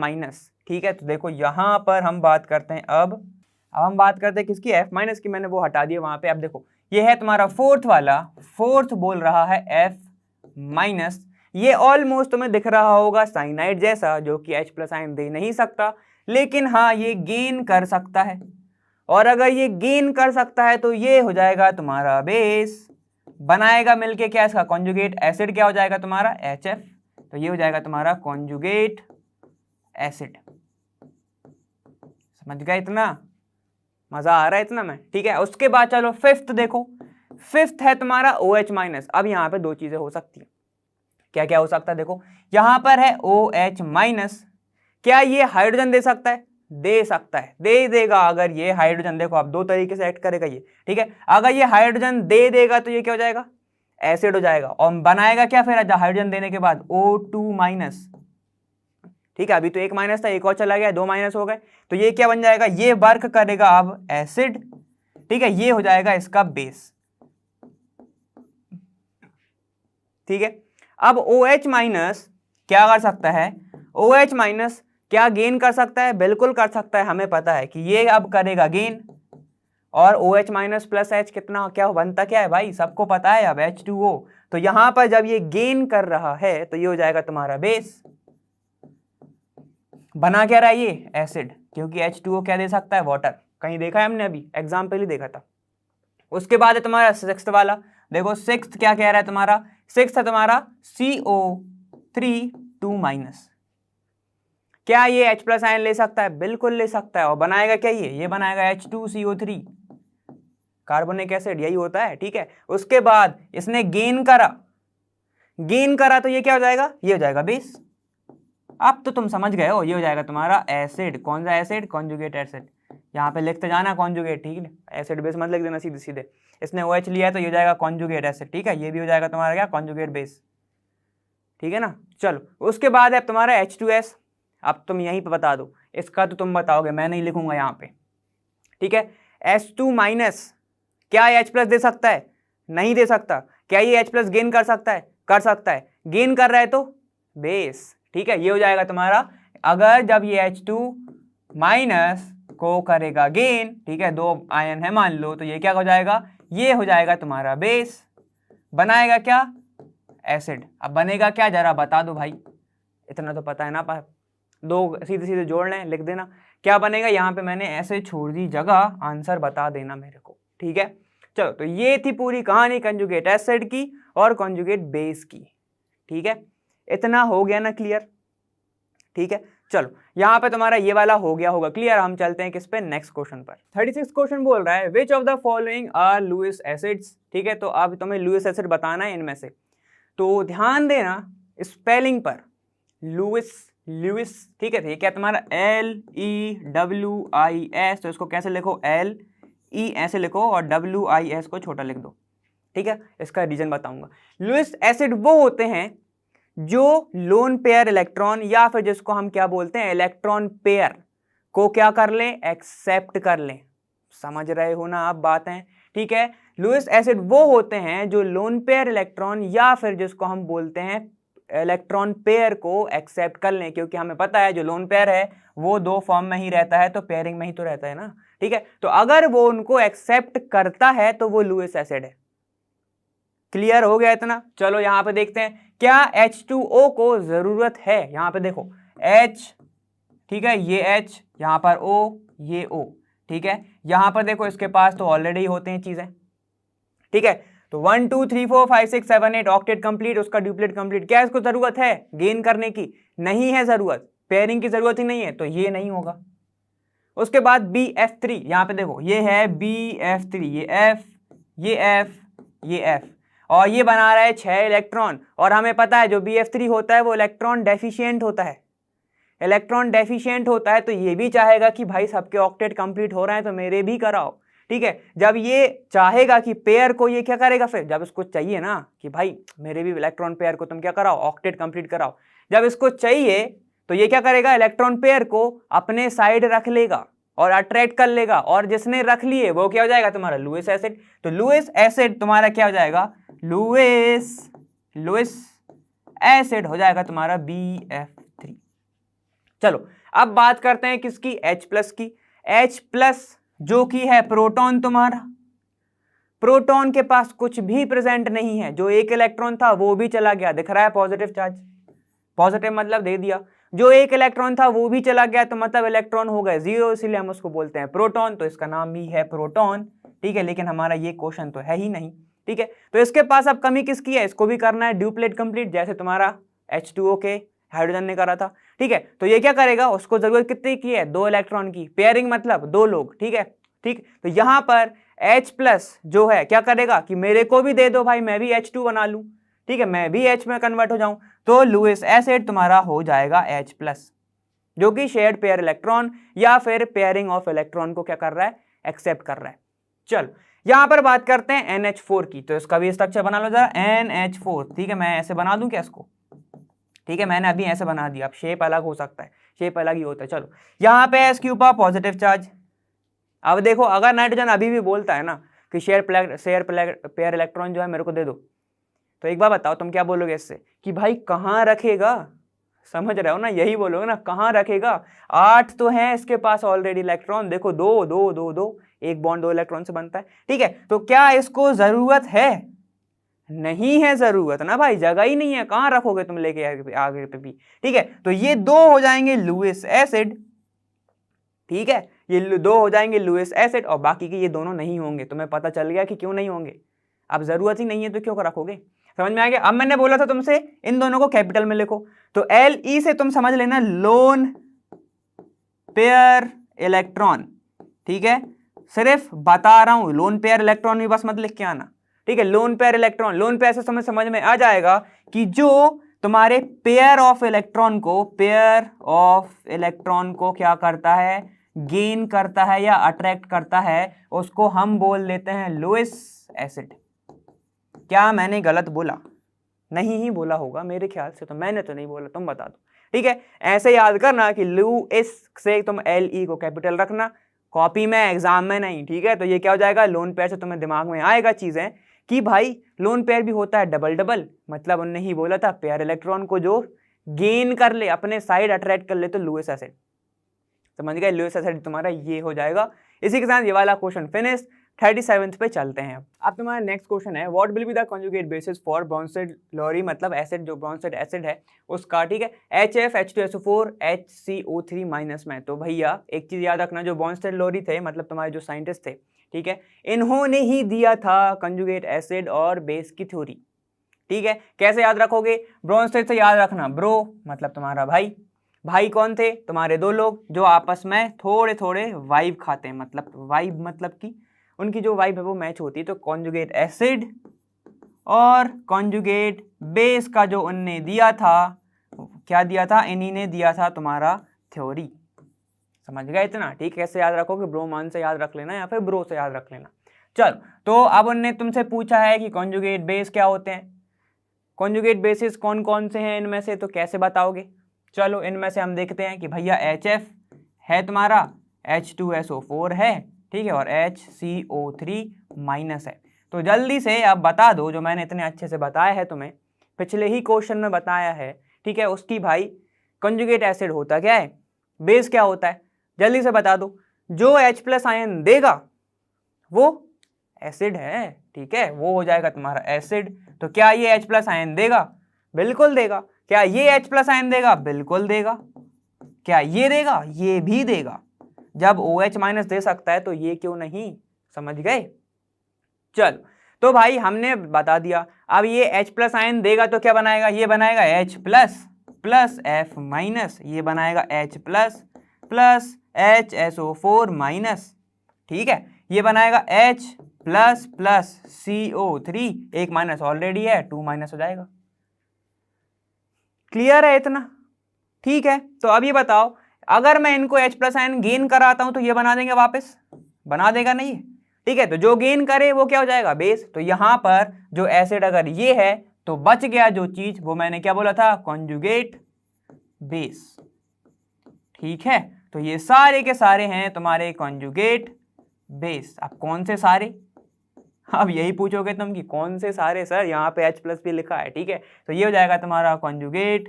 ठीक है, तो देखो यहां पर हम बात करते हैं अब हम बात करते हैं किसकी, F- की। मैंने वो हटा दिया वहां पे। अब देखो ये है तुम्हारा फोर्थ वाला, फोर्थ बोल रहा है F माइनस, ये ऑलमोस्ट तुम्हें दिख रहा होगा साइनाइड जैसा, जो कि H प्लस आयन दे नहीं सकता, लेकिन हाँ ये गेन कर सकता है, और अगर ये गेन कर सकता है तो ये हो जाएगा तुम्हारा बेस, बनाएगा मिलके क्या इसका कॉन्जुगेट एसिड, क्या हो जाएगा तुम्हारा HF, तो ये हो जाएगा तुम्हारा कॉन्जुगेट एसिड। समझ गए? इतना मजा आ रहा है इतना में, ठीक है। उसके बाद चलो फिफ्थ देखो, फिफ्थ है तुम्हारा OH माइनस। अब यहाँ पे दो चीजें हो सकती है, क्या क्या हो सकता है देखो, यहां पर है OH माइनस, क्या ये हाइड्रोजन दे सकता है? दे सकता है, दे देगा। अगर ये हाइड्रोजन, देखो आप दो तरीके से एक्ट करेगा ये, ठीक है। अगर ये हाइड्रोजन दे देगा तो ये क्या हो जाएगा? एसिड हो जाएगा, और बनाएगा क्या फिर हाइड्रोजन देने के बाद? O2 माइनस, ठीक है। अभी तो एक माइनस था, एक और चला गया, दो माइनस हो गए, तो ये क्या बन जाएगा? ये वर्क करेगा अब एसिड, ठीक है। ये हो जाएगा इसका बेस, ठीक है। अब OH माइनस क्या कर सकता है? OH माइनस क्या गेन कर सकता है? बिल्कुल कर सकता है, हमें पता है कि ये अब करेगा गेन, और OH माइनस प्लस H कितना क्या बनता क्या है भाई, सबको पता है अब H2O। तो यहां पर जब ये गेन कर रहा है तो ये हो जाएगा तुम्हारा बेस, बना क्या रहा है ये? एसिड, क्योंकि H2O क्या दे सकता है? वाटर। कहीं देखा है हमने? अभी एग्जाम्पल ही देखा था। उसके बाद है तुम्हारा सिक्स्थ वाला, देखो सिक्स्थ क्या कह रहा है तुम्हारा? सिक्स्थ है तुम्हारा CO3 2 माइनस, क्या ये H प्लस आयन ले सकता है? बिल्कुल ले सकता है, और बनाएगा क्या ये बनाएगा H2CO3 कार्बोनिक एसिड, यही होता है, ठीक है। उसके बाद इसने गेन करा, गेन करा तो ये क्या हो जाएगा? ये हो जाएगा बेस। अब तो तुम समझ गए हो, ये हो जाएगा तुम्हारा एसिड। कौन सा एसिड? Conjugate acid. यहाँ पे लिखते जाना कॉन्जुगेट, ठीक है। एसिड बेस मत लिख देना सीधे सीधे, इसने OH लिया है तो ये हो जाएगा कॉन्जुगेट एसिड, ठीक है। ये भी हो जाएगा तुम्हारा क्या? कॉन्जुगेट बेस, ठीक है ना। चलो उसके बाद है तुम्हारा H2S। अब तुम यहीं पे बता दो, इसका तो तुम बताओगे, मैं नहीं लिखूंगा यहाँ पे, ठीक है। H2 माइनस, क्या H प्लस दे सकता है? नहीं दे सकता। क्या ये H प्लस गेन कर सकता है? कर सकता है। गेन कर रहा है तो बेस, ठीक है। ये हो जाएगा तुम्हारा, अगर जब ये H2 माइनस को करेगा गेन, ठीक है, दो आयन है मान लो, तो ये क्या हो जाएगा? ये हो जाएगा तुम्हारा बेस, बनाएगा क्या? एसिड। अब बनेगा क्या जरा बता दो भाई, इतना तो पता है ना, पर दो सीधे सीधे जोड़ लें, लिख देना क्या बनेगा। यहाँ पे मैंने ऐसे छोड़ दी जगह, आंसर बता देना मेरे को, ठीक है। चलो तो ये थी पूरी कहानी कंजुगेट एसिड की और कंजुगेट बेस की, ठीक है। इतना हो गया ना क्लियर, ठीक है। चलो यहाँ पे तुम्हारा ये वाला हो गया होगा क्लियर। हम चलते हैं किस पे? नेक्स्ट क्वेश्चन पर। 36 क्वेश्चन बोल रहा है which of the following are Lewis acids, ठीक है। तो अब तुम्हें लुईस एसिड बताना है इनमें से, तो ध्यान देना स्पेलिंग पर। लुईस, लुईस, ठीक है। तो ये क्या तुम्हारा LEWIS, तो इसको कैसे लिखो? LE ऐसे लिखो, और WIS को छोटा लिख दो, ठीक है। इसका रीजन बताऊंगा। लुईस एसिड वो होते हैं जो लोन पेयर इलेक्ट्रॉन, या फिर जिसको हम क्या बोलते हैं, इलेक्ट्रॉन पेयर को क्या कर लें? एक्सेप्ट कर लें। समझ रहे हो ना आप बातें, ठीक है। लुईस एसिड वो होते हैं जो लोन पेयर इलेक्ट्रॉन, या फिर जिसको हम बोलते हैं इलेक्ट्रॉन पेयर को एक्सेप्ट कर लें, क्योंकि हमें पता है जो लोन पेयर है वो दो फॉर्म में ही रहता है, तो पेयरिंग में ही तो रहता है ना, ठीक है। तो अगर वो उनको एक्सेप्ट करता है तो वो लुईस एसिड है। क्लियर हो गया इतना? चलो यहां पे देखते हैं क्या H2O को जरूरत है। यहां पे देखो H, ठीक है, ये H, यहां पर O, ये O, ठीक है। यहां पर देखो इसके पास तो ऑलरेडी होते हैं चीजें, ठीक है। तो 1 2 3 4 5 6 7 8 ऑक्टेट कंप्लीट, उसका ड्यूप्लेट कंप्लीट। क्या इसको जरूरत है गेन करने की? नहीं है जरूरत, पेयरिंग की जरूरत ही नहीं है, तो ये नहीं होगा। उसके बाद BF3, यहां पे देखो ये है BF3, ये F, ये F, ये F, और ये बना रहा है 6 इलेक्ट्रॉन, और हमें पता है जो BF3 होता है वो इलेक्ट्रॉन डेफिशिएंट होता है। इलेक्ट्रॉन डेफिशिएंट होता है तो ये भी चाहेगा कि भाई सबके ऑक्टेट कंप्लीट हो रहे हैं तो मेरे भी कराओ, ठीक है। जब ये चाहेगा कि पेयर को, ये क्या करेगा फिर? जब इसको चाहिए ना कि भाई मेरे भी इलेक्ट्रॉन पेयर को तुम क्या कराओ? ऑक्टेट कंप्लीट कराओ। जब इसको चाहिए तो ये क्या करेगा? इलेक्ट्रॉन पेयर को अपने साइड रख लेगा और अट्रैक्ट कर लेगा, और जिसने रख लिए वो क्या हो जाएगा? तुम्हारा लुईस एसिड। तो लुईस एसिड तुम्हारा क्या हो जाएगा? लुईस एसिड हो जाएगा तुम्हारा BF3। चलो अब बात करते हैं किसकी? H प्लस की। H प्लस जो कि है प्रोटॉन तुम्हारा, प्रोटॉन के पास कुछ भी प्रेजेंट नहीं है, जो एक इलेक्ट्रॉन था वो भी चला गया, दिख रहा है पॉजिटिव चार्ज, पॉजिटिव मतलब दे दिया, जो एक इलेक्ट्रॉन था वो भी चला गया, तो मतलब इलेक्ट्रॉन हो गए जीरो, इसीलिए हम उसको बोलते हैं प्रोटॉन, तो इसका नाम भी है प्रोटॉन, ठीक है। लेकिन हमारा ये क्वेश्चन तो है ही नहीं, ठीक है। तो इसके पास अब कमी किसकी है, इसको भी करना है ड्यूप्लेट कंप्लीट, जैसे तुम्हारा H2O के हाइड्रोजन ने करा था, ठीक है। तो ये क्या करेगा, उसको जरूरत कितनी की है, 2 इलेक्ट्रॉन की, पेयरिंग मतलब 2 लोग, ठीक है, ठीक। तो यहां पर H+ जो है क्या करेगा कि मेरे को भी दे दो भाई, मैं भी H2 बना लूं, ठीक है, मैं भी H में कन्वर्ट हो जाऊं, तो लुईस एसिड तुम्हारा हो जाएगा H+, जो कि शेयर्ड पेयर इलेक्ट्रॉन या फिर पेयरिंग ऑफ इलेक्ट्रॉन को क्या कर रहा है, एक्सेप्ट कर रहा है। चलो यहां पर बात करते हैं NH4 की, तो इसका भी स्ट्रक्चर बना लो जरा, NH4, ठीक है। मैं ऐसे बना दूं क्या इसको, ठीक है, मैंने अभी ऐसे बना दिया, अब शेप अलग हो सकता है, शेप अलग ही होता है। चलो यहाँ पे S क्यूब पॉजिटिव चार्ज, अब देखो अगर नाइट्रोजन अभी भी बोलता है ना कि शेयर पेयर इलेक्ट्रॉन जो है मेरे को दे दो, तो एक बार बताओ तुम क्या बोलोगे इससे कि भाई कहाँ रखेगा, समझ रहे हो ना, यही बोलोगे ना, कहाँ रखेगा, 8 तो है इसके पास ऑलरेडी इलेक्ट्रॉन, देखो 2 2 2 2, एक बॉन्ड 2 इलेक्ट्रॉन से बनता है, ठीक है। तो क्या इसको जरूरत है, नहीं है जरूरत ना भाई, जगह ही नहीं है, कहाँ रखोगे तुम लेके आगे पे भी, ठीक है। तो ये 2 हो जाएंगे लुईस एसिड, ठीक है, ये 2 हो जाएंगे लुईस एसिड, और बाकी के ये दोनों नहीं होंगे। तुम्हें पता चल गया कि क्यों नहीं होंगे, अब जरूरत ही नहीं है तो क्यों रखोगे, समझ में आ गया। अब मैंने बोला था तुमसे इन दोनों को कैपिटल में लिखो, तो LE से तुम समझ लेना लोन पेयर इलेक्ट्रॉन, ठीक है, सिर्फ बता रहा हूं, लोन पेयर इलेक्ट्रॉन भी बस मत लिख के आना, ठीक है। Lone pair electron, lone pair से समझ में आ जाएगा कि जो तुम्हारे पेयर ऑफ इलेक्ट्रॉन को क्या करता है, गेन करता है या अट्रैक्ट करता है, उसको हम बोल देते हैं लुईस एसिड। क्या मैंने गलत बोला, नहीं ही बोला होगा मेरे ख्याल से, तो मैंने तो नहीं बोला, तुम बता दो, ठीक है। ऐसे याद करना कि लुईस से तुम LE को कैपिटल रखना, कॉपी में एग्जाम में नहीं, ठीक है। तो ये क्या हो जाएगा, लोन पेयर से तुम्हें दिमाग में आएगा चीजें कि भाई लोन पेयर भी होता है डबल डबल, मतलब उनने ही बोला था पेयर इलेक्ट्रॉन को जो गेन कर ले, अपने साइड अट्रैक्ट कर ले, तो लुईस एसिड, समझ गए, लुईस एसिड तुम्हारा ये हो जाएगा। इसी के साथ ये वाला क्वेश्चन फिनिश। 37th पे चलते हैं। अब तुम्हारा नेक्स्ट क्वेश्चन है, what will be the conjugate basis for Bronsted Lowry, मतलब एसिड जो ब्रोंसेड एसिड है उसका, ठीक है, HF H2SO4 HCO3 माइनस में। तो भैया एक चीज याद रखना, जो ब्रोंसेड लोरी थे मतलब तुम्हारे जो साइंटिस्ट थे, ठीक है, इन्होंने ही दिया था कंजुगेट एसिड और बेस की थ्योरी, ठीक है। कैसे याद रखोगे, ब्रोंसेड से याद रखना, ब्रो मतलब तुम्हारा भाई, भाई कौन थे तुम्हारे 2 लोग जो आपस में थोड़े थोड़े वाइब खाते हैं, मतलब वाइब मतलब कि उनकी जो वाइब है वो मैच होती है। तो कॉन्जुगेट एसिड और कॉन्जुगेट बेस का जो उनने दिया था, क्या दिया था, इन्हीं ने दिया था तुम्हारा थ्योरी, समझ गए इतना, ठीक। कैसे याद रखोगे, ब्रोमान से याद रख लेना या फिर ब्रो से याद रख लेना। चलो तो अब उनने तुमसे पूछा है कि कॉन्जुगेट बेस क्या होते हैं, कॉन्जुगेट बेसिस कौन कौन से हैं इनमें से, तो कैसे बताओगे। चलो इनमें से हम देखते हैं कि भैया HF है तुम्हारा, H2SO4 है, ठीक है, और HCO3 माइनस है। तो जल्दी से अब बता दो, जो मैंने इतने अच्छे से बताया है तुम्हें, पिछले ही क्वेश्चन में बताया है, ठीक है, उसकी भाई कंजुगेट एसिड होता क्या है, बेस क्या होता है, जल्दी से बता दो। जो H+ आयन देगा वो एसिड है, ठीक है, वो हो जाएगा तुम्हारा एसिड। तो क्या ये H+ आयन देगा, बिल्कुल देगा। क्या ये H+ आयन देगा, बिल्कुल देगा। क्या ये देगा, ये भी देगा। जब OH- दे सकता है तो ये क्यों नहीं, समझ गए। चल तो भाई हमने बता दिया। अब ये H+ आयन देगा तो क्या बनाएगा, ये बनाएगा H+ प्लस F-, ये बनाएगा H+ प्लस HSO4 माइनस, ठीक है, ये बनाएगा H+ प्लस CO3, एक माइनस ऑलरेडी है, 2- हो जाएगा। क्लियर है इतना, ठीक है। तो अब ये बताओ, अगर मैं इनको H+ आयन गेन कराता हूं तो ये बना देंगे वापस, बना देगा नहीं, ठीक है। तो जो गेन करे वो क्या हो जाएगा, बेस। तो यहां पर जो एसिड अगर ये है तो बच गया जो चीज, वो मैंने क्या बोला था, कॉन्जुगेट बेस, ठीक है। तो ये सारे के सारे हैं तुम्हारे कॉन्जुगेट बेस। अब कौन से सारे, अब यही पूछोगे तुम कि कौन से सारे सर, यहाँ पे H+ भी लिखा है, ठीक है। तो ये हो जाएगा तुम्हारा कॉन्जुगेट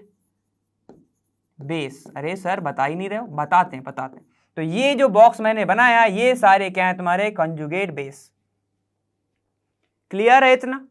बेस। अरे सर बता ही नहीं रहे हो, बताते हैं। तो ये जो बॉक्स मैंने बनाया, ये सारे क्या है तुम्हारे कॉन्जुगेट बेस, क्लियर है इतना?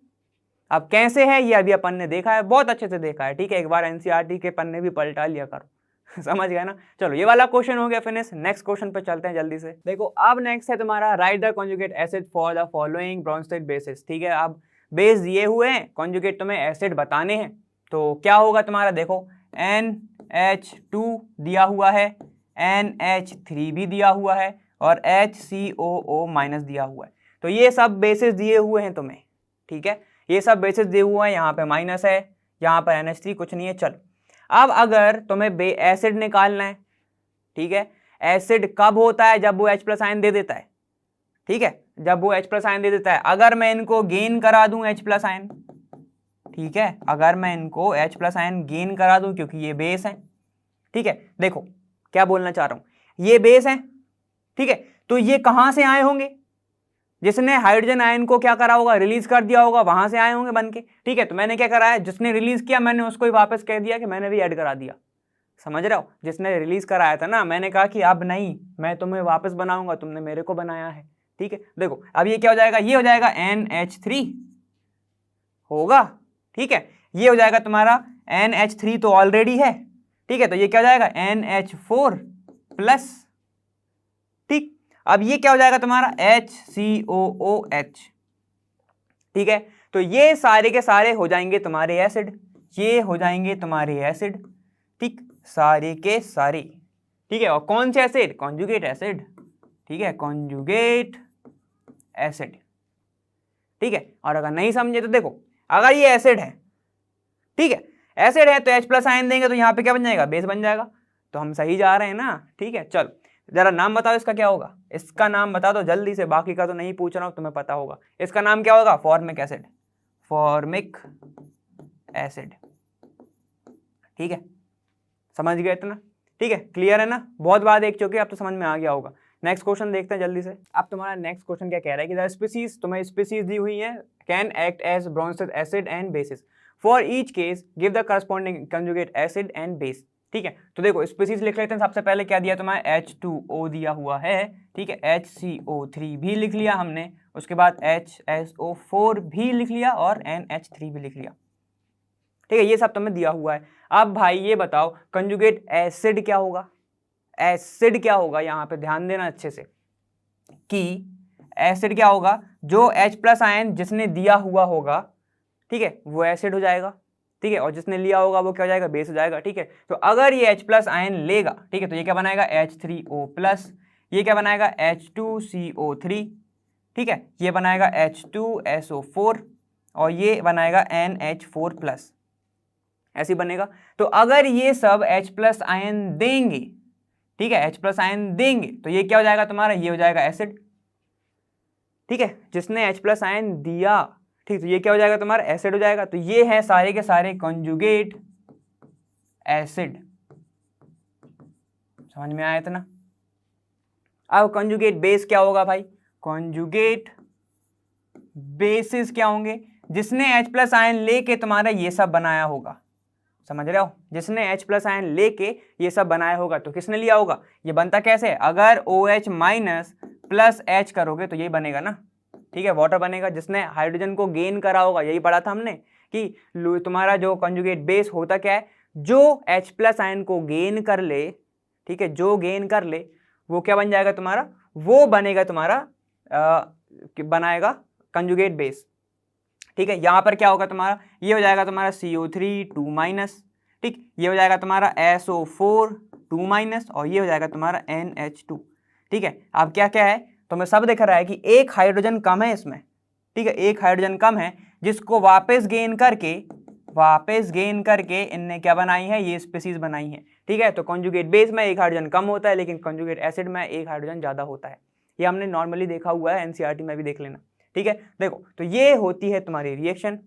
अब कैसे है ये अभी अपन ने देखा है, बहुत अच्छे से देखा है, ठीक है। एक बार एनसीईआरटी के पन्ने भी पलटा लिया करो समझ गए ना। चलो ये वाला क्वेश्चन हो गया फिनिश। नेक्स्ट क्वेश्चन पे चलते हैं जल्दी से। देखो अब नेक्स्ट है तुम्हारा right the conjugate acid for the following Bronsted basis, ठीक है। अब बेस दिए हुए हैं, कॉन्जुगेट तुम्हें एसिड बताने हैं, तो क्या होगा तुम्हारा, देखो NH2 दिया हुआ है, NH3 भी दिया हुआ है और HCOO- दिया हुआ है। तो ये सब बेसिस दिए हुए हैं तुम्हें, ठीक है। ये सब बेसिस दिए हुए हैं, यहाँ पे माइनस है, यहाँ पर NH3 कुछ नहीं है। चलो अब अगर तुम्हें एसिड निकालना है, ठीक है। एसिड कब होता है, जब वो H+ आयन दे देता है, ठीक है, जब वो H+ आयन दे देता है। अगर मैं इनको गेन करा दूं H+ आयन, ठीक है, अगर मैं इनको H+ आयन गेन करा दूं, क्योंकि ये बेस है, ठीक है। देखो क्या बोलना चाह रहा हूं, ये बेस है, ठीक है। तो ये कहां से आए होंगे, जिसने हाइड्रोजन आयन को क्या करा होगा, रिलीज कर दिया होगा, वहां से आए होंगे बन के, ठीक है। तो मैंने क्या करा है, जिसने रिलीज किया मैंने उसको ही वापस कह दिया कि मैंने भी ऐड करा दिया, समझ रहे हो। जिसने रिलीज कराया था ना, मैंने कहा कि अब नहीं, मैं तुम्हें वापस बनाऊंगा, तुमने मेरे को बनाया है, ठीक है। देखो अब ये क्या हो जाएगा, ये हो जाएगा NH3 होगा, ठीक है। ये हो जाएगा तुम्हारा NH3 तो ऑलरेडी है, ठीक है। तो ये क्या हो जाएगा NH4+, ठीक। अब ये क्या हो जाएगा तुम्हारा HCOOH, ठीक है। तो ये सारे के सारे हो जाएंगे तुम्हारे एसिड, ये हो जाएंगे तुम्हारे एसिड, ठीक, सारे के सारे, ठीक है। और कौन से एसिड, कॉन्जुगेट एसिड, ठीक है, कॉन्जुगेट एसिड, ठीक है। और अगर नहीं समझे तो देखो, अगर ये एसिड है, ठीक है, एसिड है तो H+ आयन देंगे तो यहाँ पे क्या बन जाएगा, बेस बन जाएगा। तो हम सही जा रहे हैं ना, ठीक है। चलो जरा नाम बताओ इसका क्या होगा, इसका नाम बता दो जल्दी से, बाकी का तो नहीं पूछ रहा हूं, तुम्हें पता होगा। इसका नाम क्या होगा, फॉर्मिक एसिड, फॉर्मिक एसिड, ठीक है। समझ गए इतना, ठीक है, क्लियर है ना। बहुत बार देख चुके, अब तो समझ में आ गया होगा। नेक्स्ट क्वेश्चन देखते हैं जल्दी से। अब तुम्हारा नेक्स्ट क्वेश्चन क्या कह रहा है कि द स्पीसीज, तुम्हें स्पीसीज दी हुई है, can act as Bronsted acid and basis, for each case give the corresponding conjugate acid and base, ठीक है। तो देखो स्पीसीज लिख लेते हैं। सबसे पहले क्या दिया तुम्हारा, H2O दिया हुआ है, ठीक है, HCO3 भी लिख लिया हमने, उसके बाद HSO4 भी लिख लिया और NH3 भी लिख लिया, ठीक है। ये सब तुम्हें दिया हुआ है। अब भाई ये बताओ कंजुगेट एसिड क्या होगा, एसिड क्या होगा, यहाँ पे ध्यान देना अच्छे से कि एसिड क्या होगा, जो H+ आयन जिसने दिया हुआ होगा, ठीक है, वो एसिड हो जाएगा, ठीक है। और जिसने लिया होगा वो क्या हो जाएगा, बेस हो जाएगा, ठीक है। तो अगर ये H+ आयन लेगा, ठीक है, तो ये क्या बनाएगा H3O+, ये क्या बनाएगा H2CO3, ठीक है, ये बनाएगा H2SO4 और ये बनाएगा NH4+, ऐसे बनेगा। तो अगर ये सब H+ आयन देंगे, ठीक है, H+ आयन देंगे, तो ये क्या हो जाएगा तुम्हारा, ये हो जाएगा एसिड, ठीक है, जिसने H+ आयन दिया, ठीक। तो ये क्या हो जाएगा तुम्हारा, एसिड हो जाएगा। तो ये है सारे के सारे कॉन्जुगेट एसिड, समझ में आया इतना। अब कॉन्जुगेट बेस क्या होगा भाई, कॉन्जुगेट बेसिस क्या होंगे, जिसने H+ आयन लेके तुम्हारा ये सब बनाया होगा, समझ रहे हो, जिसने H+ आयन लेके ये सब बनाया होगा। तो किसने लिया होगा, ये बनता कैसे है, अगर OH- प्लस H करोगे तो यही बनेगा ना, ठीक है, वाटर बनेगा। जिसने हाइड्रोजन को गेन करा होगा, यही पढ़ा था हमने कि तुम्हारा जो कंजुगेट बेस होता क्या है, जो H+ आयन को गेन कर ले, ठीक है, जो गेन कर ले वो क्या बन जाएगा तुम्हारा, वो बनेगा तुम्हारा बनाएगा कंजुगेट बेस, ठीक है। यहां पर क्या होगा तुम्हारा, ये हो जाएगा तुम्हारा CO3 2-, ठीक, ये हो जाएगा तुम्हारा SO4 2-, और ये हो जाएगा तुम्हारा NH2, ठीक है। अब क्या क्या है, तुम्हें सब दिख रहा है कि एक हाइड्रोजन कम है इसमें, ठीक है, एक हाइड्रोजन कम है, जिसको वापस गेन करके इनने क्या बनाई है, ये स्पीसीज बनाई है, ठीक है। तो कॉन्जुगेट बेस में एक हाइड्रोजन कम होता है, लेकिन कॉन्जुगेट एसिड में एक हाइड्रोजन ज्यादा होता है। ये हमने नॉर्मली देखा हुआ है, एनसीईआरटी में भी देख लेना, ठीक है। देखो तो ये होती है तुम्हारी रिएक्शन,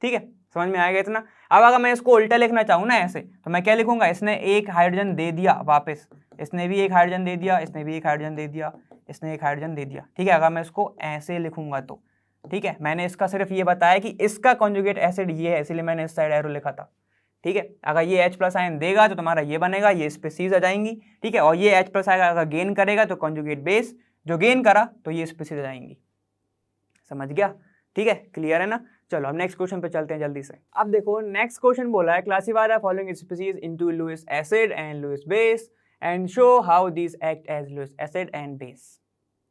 ठीक है, समझ में आएगा इतना। अब अगर मैं इसको उल्टा लिखना चाहूँ ना ऐसे, तो मैं क्या लिखूंगा, इसने एक हाइड्रोजन दे दिया वापस, इसने भी एक हाइड्रोजन दे दिया, इसने भी एक हाइड्रोजन दे दिया, इसने एक हाइड्रोजन दे दिया, ठीक है। अगर मैं इसको ऐसे लिखूंगा तो, ठीक है, मैंने इसका सिर्फ ये बताया कि इसका कॉन्जुगेट एसिड ये है, इसलिए मैंने इस साइड एरो लिखा था, ठीक है। अगर ये H+ आयन देगा तो तुम्हारा ये बनेगा, ये स्पीसीज आ जाएंगी, ठीक है। और ये H+ आयन अगर गेन करेगा तो कॉन्जुगेट बेस, जो गेन करा तो ये स्पीसीज आ जाएंगी, समझ गया। ठीक है, क्लियर है ना। चलो अब नेक्स्ट क्वेश्चन पे चलते हैं जल्दी से। अब देखो नेक्स्ट क्वेश्चन बोला है classify the following species into Lewis acid and Lewis base and show how this act as Lewis acid and base.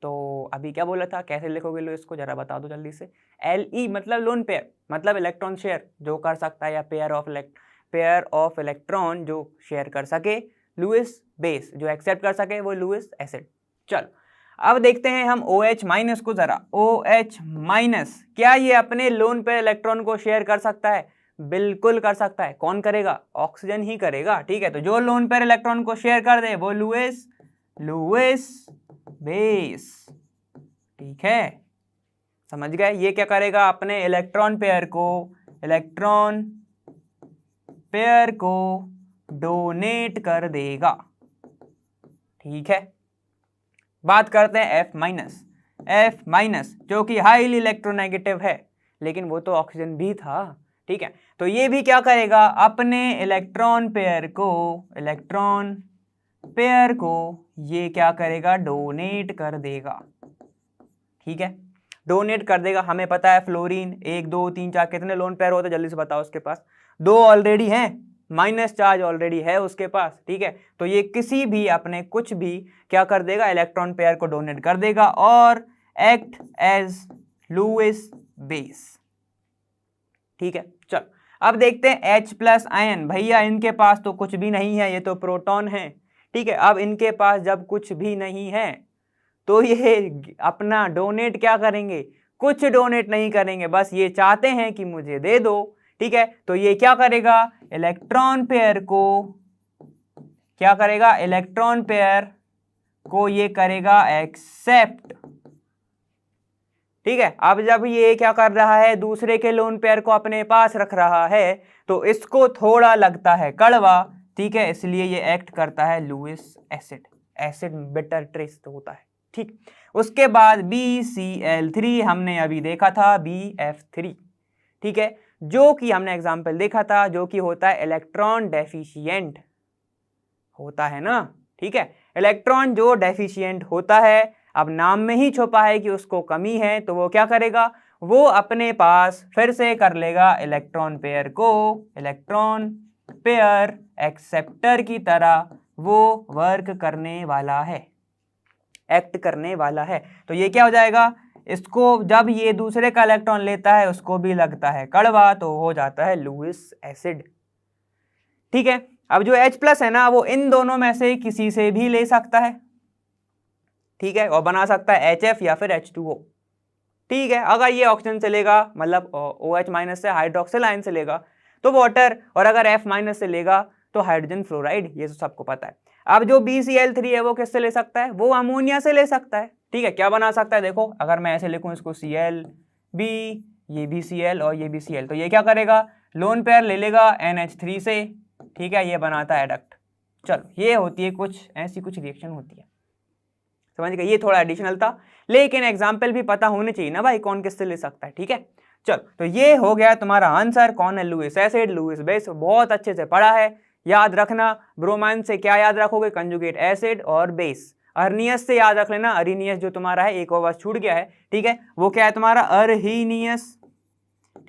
तो अभी क्या बोला था, कैसे लिखोगे लुईस को जरा बता दो जल्दी से। Le मतलब लोन पेयर, मतलब इलेक्ट्रॉन शेयर जो कर सकता है, या पेयर ऑफ इलेक्ट्रॉन जो शेयर कर सके। लुईस बेस जो एक्सेप्ट कर सके, वो लुईस एसिड। चलो अब देखते हैं हम OH माइनस को जरा। OH माइनस क्या ये अपने लोन पेयर इलेक्ट्रॉन को शेयर कर सकता है? बिल्कुल कर सकता है। कौन करेगा? ऑक्सीजन ही करेगा। ठीक है, तो जो लोन पेयर इलेक्ट्रॉन को शेयर कर दे वो लुईस बेस। ठीक है, समझ गए। ये क्या करेगा? अपने इलेक्ट्रॉन पेयर को डोनेट कर देगा। ठीक है, बात करते हैं F माइनस जो कि हाईली इलेक्ट्रोनेगेटिव है, लेकिन वो तो ऑक्सीजन भी था। ठीक है, तो ये भी क्या करेगा? अपने इलेक्ट्रॉन पेयर को ये क्या करेगा? डोनेट कर देगा। ठीक है, डोनेट कर देगा। हमें पता है फ्लोरीन 1 2 3 4 कितने लोन पेयर होते हैं, जल्दी से बताओ। उसके पास 2 ऑलरेडी हैं, माइनस चार्ज ऑलरेडी है उसके पास। ठीक है, तो ये किसी भी अपने कुछ भी क्या कर देगा? इलेक्ट्रॉन पेयर को डोनेट कर देगा और एक्ट एज लुईस बेस। ठीक है, चलो अब देखते हैं H+ आयन। भैया इनके पास तो कुछ भी नहीं है, ये तो प्रोटॉन है। ठीक है, अब इनके पास जब कुछ भी नहीं है तो ये अपना डोनेट क्या करेंगे? कुछ डोनेट नहीं करेंगे, बस ये चाहते हैं कि मुझे दे दो। ठीक है, तो ये क्या करेगा? इलेक्ट्रॉन पेयर को ये करेगा एक्सेप्ट। ठीक है, अब जब ये क्या कर रहा है? दूसरे के लोन पेयर को अपने पास रख रहा है, तो इसको थोड़ा लगता है कड़वा। ठीक है, इसलिए ये एक्ट करता है लुईस एसिड बिटर टेस्ट होता है। ठीक, उसके बाद BCl3 हमने अभी देखा था, BF3। ठीक है, जो कि हमने एग्जाम्पल देखा था, जो कि होता है इलेक्ट्रॉन डेफिशिएंट होता है ना। ठीक है, इलेक्ट्रॉन जो डेफिशिएंट होता है, अब नाम में ही छुपा है कि उसको कमी है, तो वो क्या करेगा? वो अपने पास फिर से कर लेगा इलेक्ट्रॉन पेयर एक्सेप्टर की तरह वो वर्क करने वाला है, एक्ट करने वाला है। तो ये क्या हो जाएगा? इसको जब ये दूसरे का इलेक्ट्रॉन लेता है, उसको भी लगता है कड़वा, तो हो जाता है लुईस एसिड। ठीक है, अब जो H+ है ना, वो इन दोनों में से किसी से भी ले सकता है। ठीक है, और बना सकता है HF या फिर H2O। ठीक है, अगर ये ऑक्सीजन से लेगा, मतलब OH- से हाइड्रोक्सिल आयन से लेगा तो वाटर, और अगर F- से लेगा तो हाइड्रोजन फ्लोराइड, ये तो सबको पता है। अब जो BCl3 है वो किससे ले सकता है? वो अमोनिया से ले सकता है। ठीक है, क्या बना सकता है? देखो, अगर मैं ऐसे लिखूं इसको ClB, ये भी Cl और ये भी Cl, तो ये क्या करेगा? लोन पेयर ले लेगा NH3 से। ठीक है, ये बनाता है एडक्ट। चलो, ये होती है ऐसी कुछ रिएक्शन होती है, समझ गए। ये थोड़ा एडिशनल था, लेकिन एग्जाम्पल भी पता होने चाहिए ना भाई, कौन किससे ले सकता है। ठीक है, चलो, तो ये हो गया तुम्हारा आंसर। कौन है? Lewis acid, Lewis base. बहुत अच्छे से पढ़ा है, याद रखना। ब्रोमाइन से क्या याद रखोगे? कंजुगेट एसिड और बेस। अर्नियस से याद रख लेना, अरिनियस जो तुम्हारा है, एक और वर्ड छूट गया है। ठीक है, वो क्या है तुम्हारा? अर्हीनियस।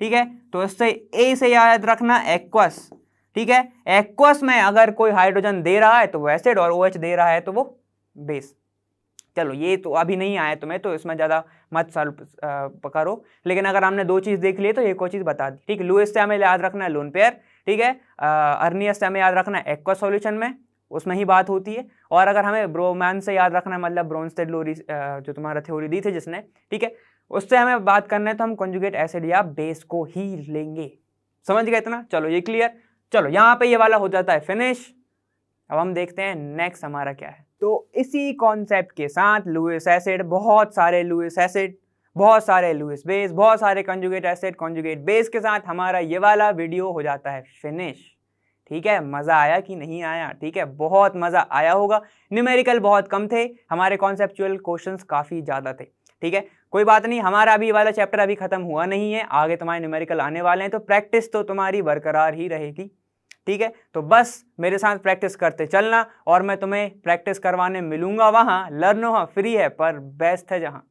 ठीक है, तो इससे ए से याद रखना एक्वस। ठीक है, एक्वस में अगर कोई हाइड्रोजन दे रहा है तो वो एसिड, और OH दे रहा है तो वो बेस। चलो, ये तो अभी नहीं आया तुम्हें, तो इसमें ज़्यादा मत सॉल्व करो, लेकिन अगर हमने 2 चीज़ देख ली तो एक और चीज़ बता दी। ठीक, लुईस से हमें याद रखना है लोन पेयर। ठीक है, अर्नियस से हमें याद रखना है एक्वा सॉल्यूशन में, उसमें ही बात होती है। और अगर हमें ब्रोमैन से याद रखना है, मतलब ब्रोंस्टेड लोरी जो तुम्हारा थ्योरी दी थी जिसने, ठीक है, उससे हमें बात करना है, तो हम कंजुगेट एसिड या बेस को ही लेंगे। समझ गए इतना? चलो, ये क्लियर। चलो, यहाँ पे ये वाला हो जाता है फिनिश। अब हम देखते हैं नेक्स्ट हमारा क्या है। तो इसी कॉन्सेप्ट के साथ लुईस एसिड, बहुत सारे लुईस एसिड, बहुत सारे लुईस बेस, बहुत सारे कंजुगेट एसिड, कंजुगेट बेस के साथ हमारा ये वाला वीडियो हो जाता है फिनिश। ठीक है, मज़ा आया कि नहीं आया? ठीक है, बहुत मज़ा आया होगा। न्यूमेरिकल बहुत कम थे, हमारे कॉन्सेप्चुअल क्वेश्चंस काफ़ी ज़्यादा थे। ठीक है, कोई बात नहीं, हमारा अभी वाला चैप्टर अभी खत्म हुआ नहीं है, आगे तुम्हारे न्यूमेरिकल आने वाले हैं, तो प्रैक्टिस तो तुम्हारी बरकरार ही रहेगी। ठीक है, तो बस मेरे साथ प्रैक्टिस करते चलना, और मैं तुम्हें प्रैक्टिस करवाने मिलूंगा वहाँ। लर्नो हाँ फ्री है, पर बेस्ट है जहाँ।